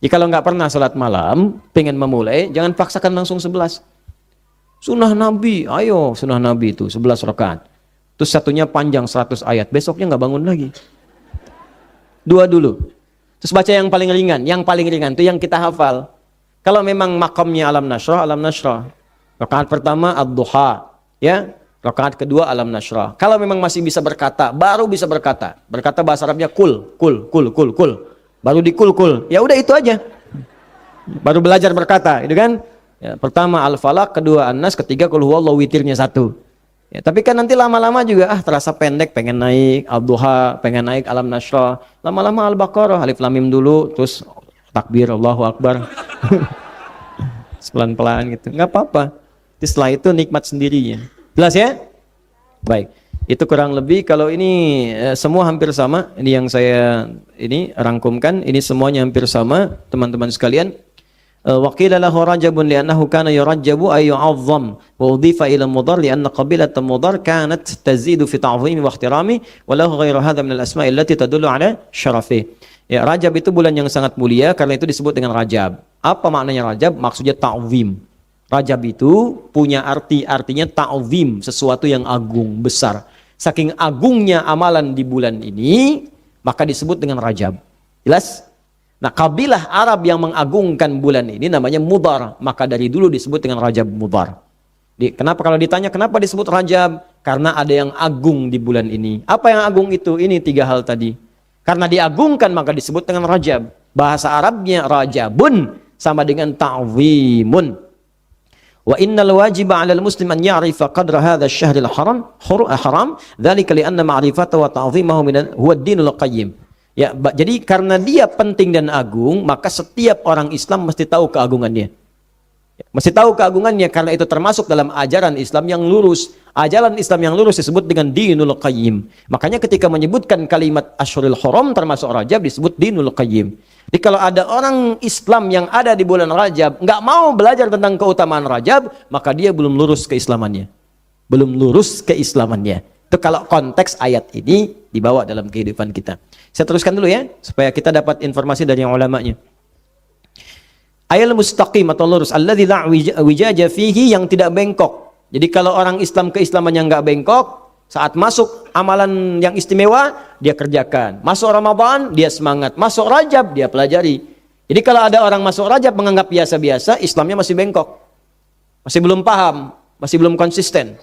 Jika kalau nggak pernah sholat malam, pengen memulai, jangan paksakan langsung 11. Sunnah Nabi, ayo sunnah Nabi itu 11 rakaat. Terus satunya panjang 100 ayat, besoknya nggak bangun lagi. 2 dulu. Terus baca yang paling ringan. Yang paling ringan itu yang kita hafal. Kalau memang makamnya alam nasrah, alam nasrah. Rakaat pertama ad-duha, ya. Rakaat kedua alam nasrah. Kalau memang masih bisa berkata, baru bisa berkata. Berkata bahasa Arabnya kul, kul, kul, kul, kul. Baru dikul, kul. Ya udah itu aja. Baru belajar berkata, itu kan? Ya, pertama al-falaq, kedua an-nas, ketiga kul huwallahu, witirnya 1. Ya, tapi kan nanti lama-lama juga terasa pendek, pengen naik al-duha, pengen naik alam nasrah. Lama-lama al-baqarah, alif lam mim dulu, terus takbir Allahu akbar. Pelan-pelan gitu. Enggak apa-apa. Setelah itu nikmat sendirinya. Jelas ya? Baik. Itu kurang lebih, kalau ini semua hampir sama. Ini yang saya ini rangkumkan, ini semuanya hampir sama, teman-teman sekalian. Wa qila lahu rajabun li'annahu kana yurajjabu ay yu'azzam wa udhifa ila mudhar li'anna qabilat mudhar kanat tazidu fi ta'zimi wa ihtirami wa lahu ghairu hadha min al-asma'i allati tadullu ala syarafi. Ya, Rajab itu bulan yang sangat mulia, karena itu disebut dengan Rajab. Apa maknanya Rajab? Maksudnya ta'zim. Rajab itu punya artinya ta'zim, sesuatu yang agung, besar. Saking agungnya amalan di bulan ini, maka disebut dengan Rajab. Jelas? Nah, kabilah Arab yang mengagungkan bulan ini namanya Mudhar, maka dari dulu disebut dengan Rajab Mudhar. Kenapa kalau ditanya kenapa disebut Rajab? Karena ada yang agung di bulan ini. Apa yang agung itu? Ini 3 hal tadi. Karena diagungkan maka disebut dengan Rajab. Bahasa Arabnya Rajabun sama dengan ta'zimun. Wa innal wajiba 'alal muslim an ya'rifa qadra hadha asy-syahril haram dzalika li anna ma'rifatahu wa ta'dhimahu huwa ad-dinul qayyim. Ya, jadi karena dia penting dan agung, maka setiap orang Islam mesti tahu keagungannya. Mesti tahu keagungannya, karena itu termasuk dalam ajaran Islam yang lurus. Ajaran Islam yang lurus disebut dengan dinul qayyim. Makanya ketika menyebutkan kalimat Asyhurul Haram termasuk Rajab disebut dinul qayyim. Jadi kalau ada orang Islam yang ada di bulan Rajab nggak mau belajar tentang keutamaan Rajab, maka dia belum lurus keislamannya. Belum lurus keislamannya. Itu kalau konteks ayat ini dibawa dalam kehidupan kita. Saya teruskan dulu ya, supaya kita dapat informasi dari yang ulamanya. Ayat mustaqim atau lurus, alladzi la wijaja fihi, yang tidak bengkok. Jadi kalau orang Islam keislaman yang nggak bengkok, saat masuk amalan yang istimewa dia kerjakan. Masuk Ramadan dia semangat, masuk Rajab dia pelajari. Jadi kalau ada orang masuk Rajab menganggap biasa-biasa, Islamnya masih bengkok, masih belum paham, masih belum konsisten.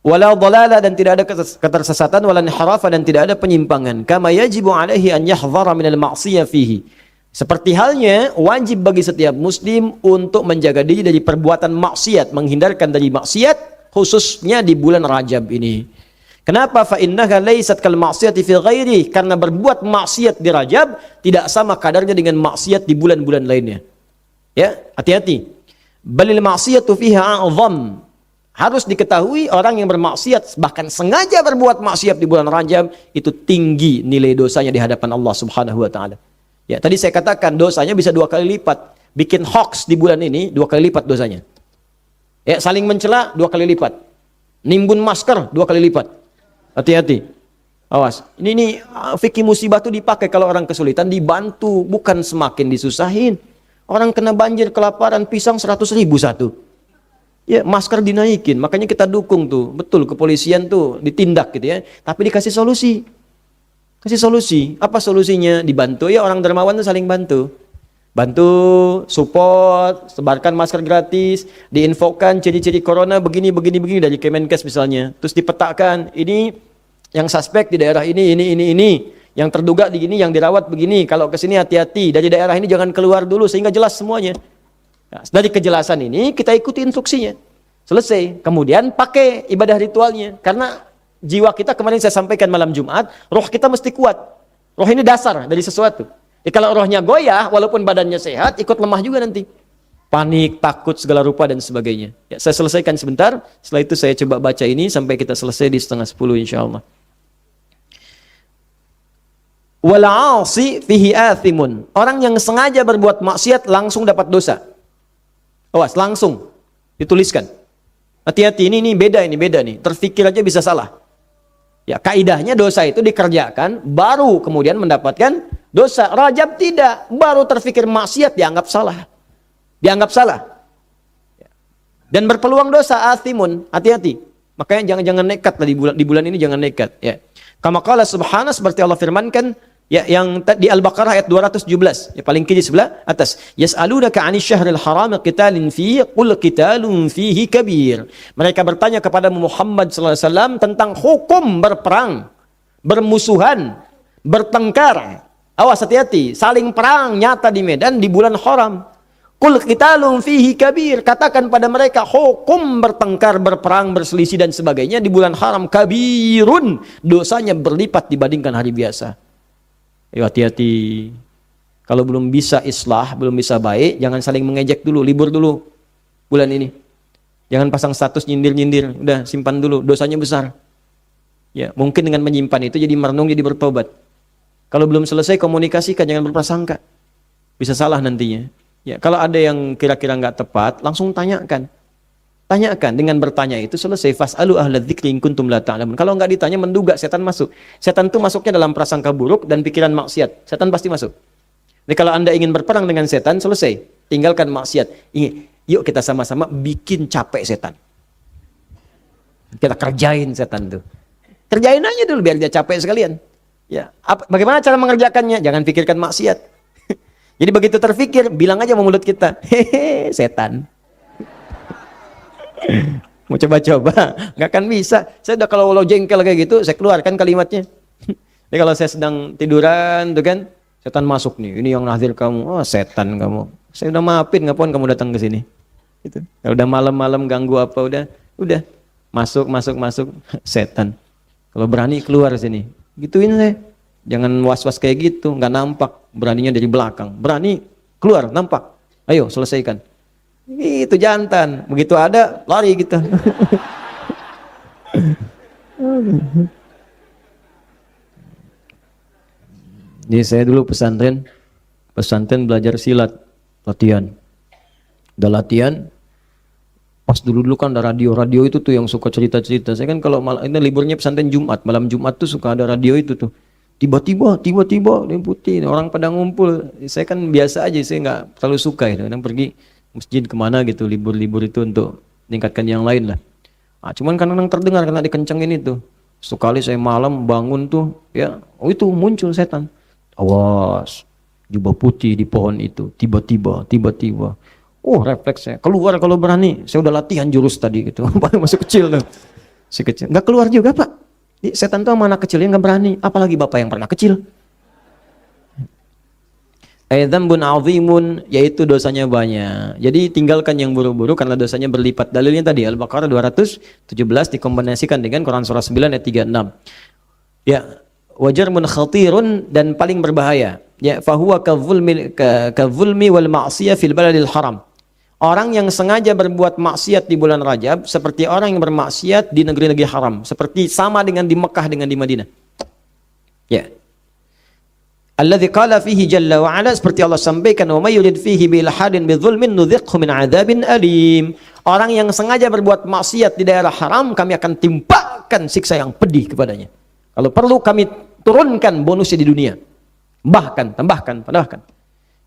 Wala dhalala, dan tidak ada ketersesatan, wala inhirafa, dan tidak ada penyimpangan. Kama yajibu alaihi an yahdhara minal ma'siyah fihi. Seperti halnya wajib bagi setiap muslim untuk menjaga diri dari perbuatan maksiat, menghindarkan dari maksiat, khususnya di bulan Rajab ini. Kenapa? Fa innaha laysat kal ma'siyati fi ghairi, karena berbuat maksiat di Rajab tidak sama kadarnya dengan maksiat di bulan-bulan lainnya. Ya, hati-hati. Balil ma'siyatu fiha a'zam. Harus diketahui orang yang bermaksiat, bahkan sengaja berbuat maksiat di bulan Rajab, itu tinggi nilai dosanya di hadapan Allah Subhanahu wa taala. Ya, tadi saya katakan dosanya bisa 2 kali lipat. Bikin hoax di bulan ini 2 kali lipat dosanya. Ya, saling mencela 2 kali lipat. Nimbun masker 2 kali lipat. Hati-hati. Awas. Ini fikih musibah itu dipakai kalau orang kesulitan, dibantu, bukan semakin disusahin. Orang kena banjir, kelaparan, pisang 100.000 satu. Ya, masker dinaikin. Makanya kita dukung tuh. Betul, kepolisian tuh ditindak gitu ya. Tapi dikasih solusi. Kasih solusi. Apa solusinya? Dibantu ya, orang dermawan itu saling bantu. Bantu, support, sebarkan masker gratis, diinfokan ciri-ciri corona begini dari Kemenkes misalnya. Terus dipetakan, ini yang suspek di daerah ini. Yang terduga di gini, yang dirawat begini. Kalau ke sini hati-hati, dari daerah ini jangan keluar dulu sehingga jelas semuanya. Nah, dari kejelasan ini kita ikuti instruksinya. Selesai. Kemudian pakai ibadah ritualnya. Karena jiwa kita, kemarin saya sampaikan malam Jumat, roh kita mesti kuat. Roh ini dasar dari sesuatu. Jadi kalau rohnya goyah, walaupun badannya sehat, ikut lemah juga nanti. Panik, takut, segala rupa dan sebagainya. Ya, saya selesaikan sebentar. Setelah itu saya coba baca ini sampai kita selesai di 9:30 insyaAllah. Wal'asi fihi athimun. Orang yang sengaja berbuat maksiat langsung dapat dosa. Awas, langsung dituliskan. Hati-hati, ini beda nih. Terfikir aja bisa salah. Ya, kaidahnya dosa itu dikerjakan baru kemudian mendapatkan dosa. Rajab tidak, baru terfikir maksiat dianggap salah. Dianggap salah. Dan berpeluang dosa, athimun, hati-hati. Makanya jangan nekat lah di bulan ini, jangan nekat, ya. Kama qala subhanahu, seperti Allah firmankan, ya, yang di Al-Baqarah ayat 217, ya, paling kiri sebelah atas. Yas'alunaka 'anil syahril haram qitalin fihi qul qitalun fihi kabir. Mereka bertanya kepada Muhammad sallallahu alaihi wasallam tentang hukum berperang, bermusuhan, bertengkar. Awas, hati-hati, saling perang nyata di medan di bulan haram. Qul qitalun fihi kabir. Katakan pada mereka, hukum bertengkar, berperang, berselisih dan sebagainya di bulan haram kabirun, dosanya berlipat dibandingkan hari biasa. Ayo hati-hati. Kalau belum bisa islah, belum bisa baik, jangan saling mengejek dulu, libur dulu bulan ini. Jangan pasang status nyindir-nyindir, udah simpan dulu, dosanya besar. Ya, mungkin dengan menyimpan itu jadi merenung, jadi bertobat. Kalau belum selesai komunikasikan, jangan berprasangka. Bisa salah nantinya. Ya, kalau ada yang kira-kira nggak tepat, langsung tanyakan. Tanyakan, dengan bertanya itu selesai. Fas'alu ahla dzikri in kuntum la ta'lamun. Kalau nggak ditanya, menduga, setan masuk. Setan itu masuknya dalam prasangka buruk dan pikiran maksiat. Setan pasti masuk. Jadi kalau Anda ingin berperang dengan setan, selesai. Tinggalkan maksiat. Yuk kita sama-sama bikin capek setan. Kita kerjain setan tuh. Kerjain aja dulu biar dia capek sekalian. Ya, bagaimana cara mengerjakannya? Jangan pikirkan maksiat. Jadi begitu terfikir, bilang aja sama mulut kita, hehe, setan. Mau coba-coba, nggak akan bisa. Saya udah kalau jengkel kayak gitu, saya keluarkan kalimatnya. Jadi kalau saya sedang tiduran, tuh kan, setan masuk nih. Ini yang nazir kamu, oh setan kamu. Saya udah maafin, ngapain kamu datang ke sini? Gitu. Kalau udah malam-malam ganggu apa, udah masuk, setan. Kalau berani keluar sini, gituin saya. Jangan was-was kayak gitu, nggak nampak, beraninya dari belakang. Berani, keluar, nampak. Ayo, selesaikan. Itu jantan. Begitu ada, lari kita. Jadi saya dulu pesantren belajar silat, latihan. Udah latihan, pas dulu kan ada radio itu tuh yang suka cerita-cerita. Saya kan kalau ini liburnya pesantren Jumat, malam Jumat tuh suka ada radio itu tuh. Tiba-tiba putih orang pada ngumpul. Saya kan biasa aja, saya nggak terlalu suka itu. Kadang pergi masjid kemana gitu, libur-libur itu untuk meningkatkan yang lain lah. Cuman kadang terdengar karena dikencengin itu. Sekali saya malam bangun tuh, ya, itu muncul setan. Awas, jubah putih di pohon itu. Tiba-tiba. Oh, refleksnya keluar kalau berani. Saya udah latihan jurus tadi gitu. Masih kecil tuh. Si kecil. Nggak keluar juga, Pak. Setan itu sama anak kecilnya nggak berani, apalagi bapak yang pernah kecil. Dzambun 'azimun, yaitu dosanya banyak. Jadi tinggalkan yang buru-buru karena dosanya berlipat. Dalilnya tadi Al-Baqarah 217 dikombinasikan dengan Quran surah 9 ayat 36. Ya, wajarmun khatirun, dan paling berbahaya. Ya, fahuwa kadzulmi wal ma'siyah fil baladil haram. Orang yang sengaja berbuat maksiat di bulan Rajab seperti orang yang bermaksiat di negeri-negeri haram, seperti sama dengan di Mekah dengan di Madinah. Ya. Alladzi qala fihi jalla wa ala, seperti Allah sampaikan, wa may yurid fihi bi ilhadin bi dzulmin nudhiqhu min adzabin alim. Orang yang sengaja berbuat maksiat di daerah haram, kami akan timpakan siksa yang pedih kepadanya. Kalau perlu kami turunkan bonusnya di dunia. Tambahkan.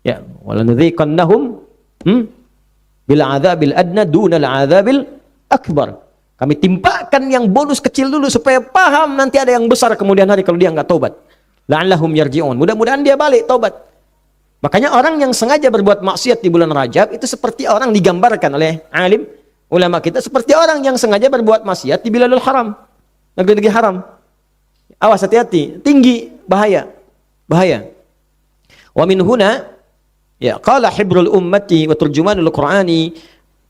Ya, walanudhiqannahum bil adzabil adna dunal adzabil akbar. Kami timpakan yang bonus kecil dulu supaya paham nanti ada yang besar kemudian hari kalau dia enggak tobat. La'allahum yarji'un. Mudah-mudahan dia balik tobat. Makanya orang yang sengaja berbuat maksiat di bulan Rajab itu seperti orang, digambarkan oleh alim ulama kita seperti orang yang sengaja berbuat maksiat di Biladul Haram, negeri-negeri haram. Awas, hati-hati, tinggi, bahaya. Wa min huna, ya, qala hibrul ummati wa turjumanul qur'ani,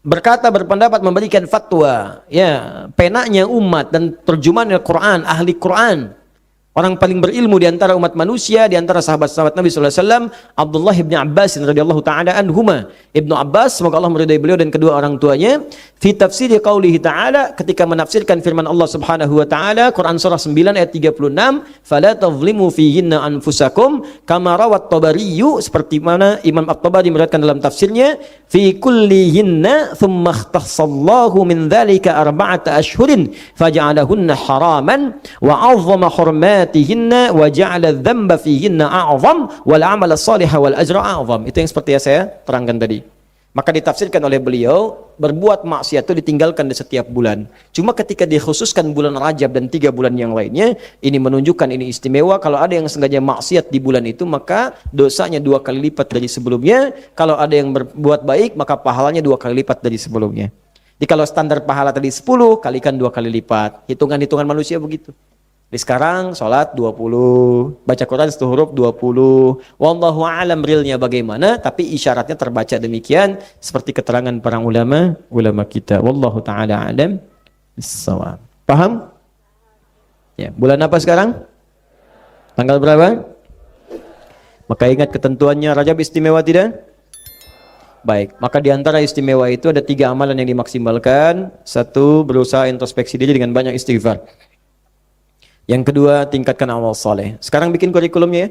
berpendapat memberikan fatwa, ya, penanya umat dan terjemahan Al-Quran, ahli Quran, Orang paling berilmu di antara umat manusia, di antara sahabat-sahabat Nabi sallallahu alaihi wasallam, Abdullah bin Abbas radhiyallahu taala anhuma. Ibnu Abbas, semoga Allah meridai beliau dan kedua orang tuanya, fi tafsir qaulihi ta'ala, ketika menafsirkan firman Allah Subhanahu wa taala, Quran surah 9 ayat 36, fala tazlimu fihinna anfusakum, kama rawat Tabari, seperti mana Imam At-Tabari meriwayatkan dalam tafsirnya, fi kullihinna thumma ikhtassallahu min dzalika arba'ata ashhurin faj'alahunna haraman wa 'azzama hurmatihinna wa ja'ala adh-dhanba fihinna a'zam wal 'amal as-salih wal ajra a'zam. Itu yang seperti yang saya terangkan tadi. Maka ditafsirkan oleh beliau, berbuat maksiat itu ditinggalkan di setiap bulan. Cuma ketika dikhususkan bulan Rajab dan 3 bulan yang lainnya, ini menunjukkan ini istimewa. Kalau ada yang sengaja maksiat di bulan itu, maka dosanya 2 kali lipat dari sebelumnya. Kalau ada yang berbuat baik, maka pahalanya 2 kali lipat dari sebelumnya. Jadi kalau standar pahala tadi 10, kalikan 2 kali lipat. Hitungan-hitungan manusia begitu. Di sekarang sholat 20, baca Quran 1 huruf 20. Wallahu a'lam realnya bagaimana, tapi isyaratnya terbaca demikian seperti keterangan para ulama kita. Wallahu taala a'lam bissawab. Paham? Ya, bulan apa sekarang? Tanggal berapa? Maka ingat ketentuannya, Rajab istimewa tidak? Baik, maka di antara istimewa itu ada 3 amalan yang dimaksimalkan. 1, berusaha introspeksi diri dengan banyak istighfar. Yang kedua, tingkatkan amal soleh. Sekarang bikin kurikulumnya ya,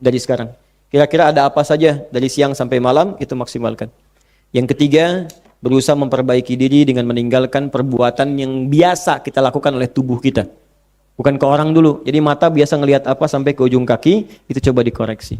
dari sekarang. Kira-kira ada apa saja dari siang sampai malam, itu maksimalkan. Yang ketiga, berusaha memperbaiki diri dengan meninggalkan perbuatan yang biasa kita lakukan oleh tubuh kita. Bukan ke orang dulu. Jadi mata biasa ngelihat apa sampai ke ujung kaki, itu coba dikoreksi.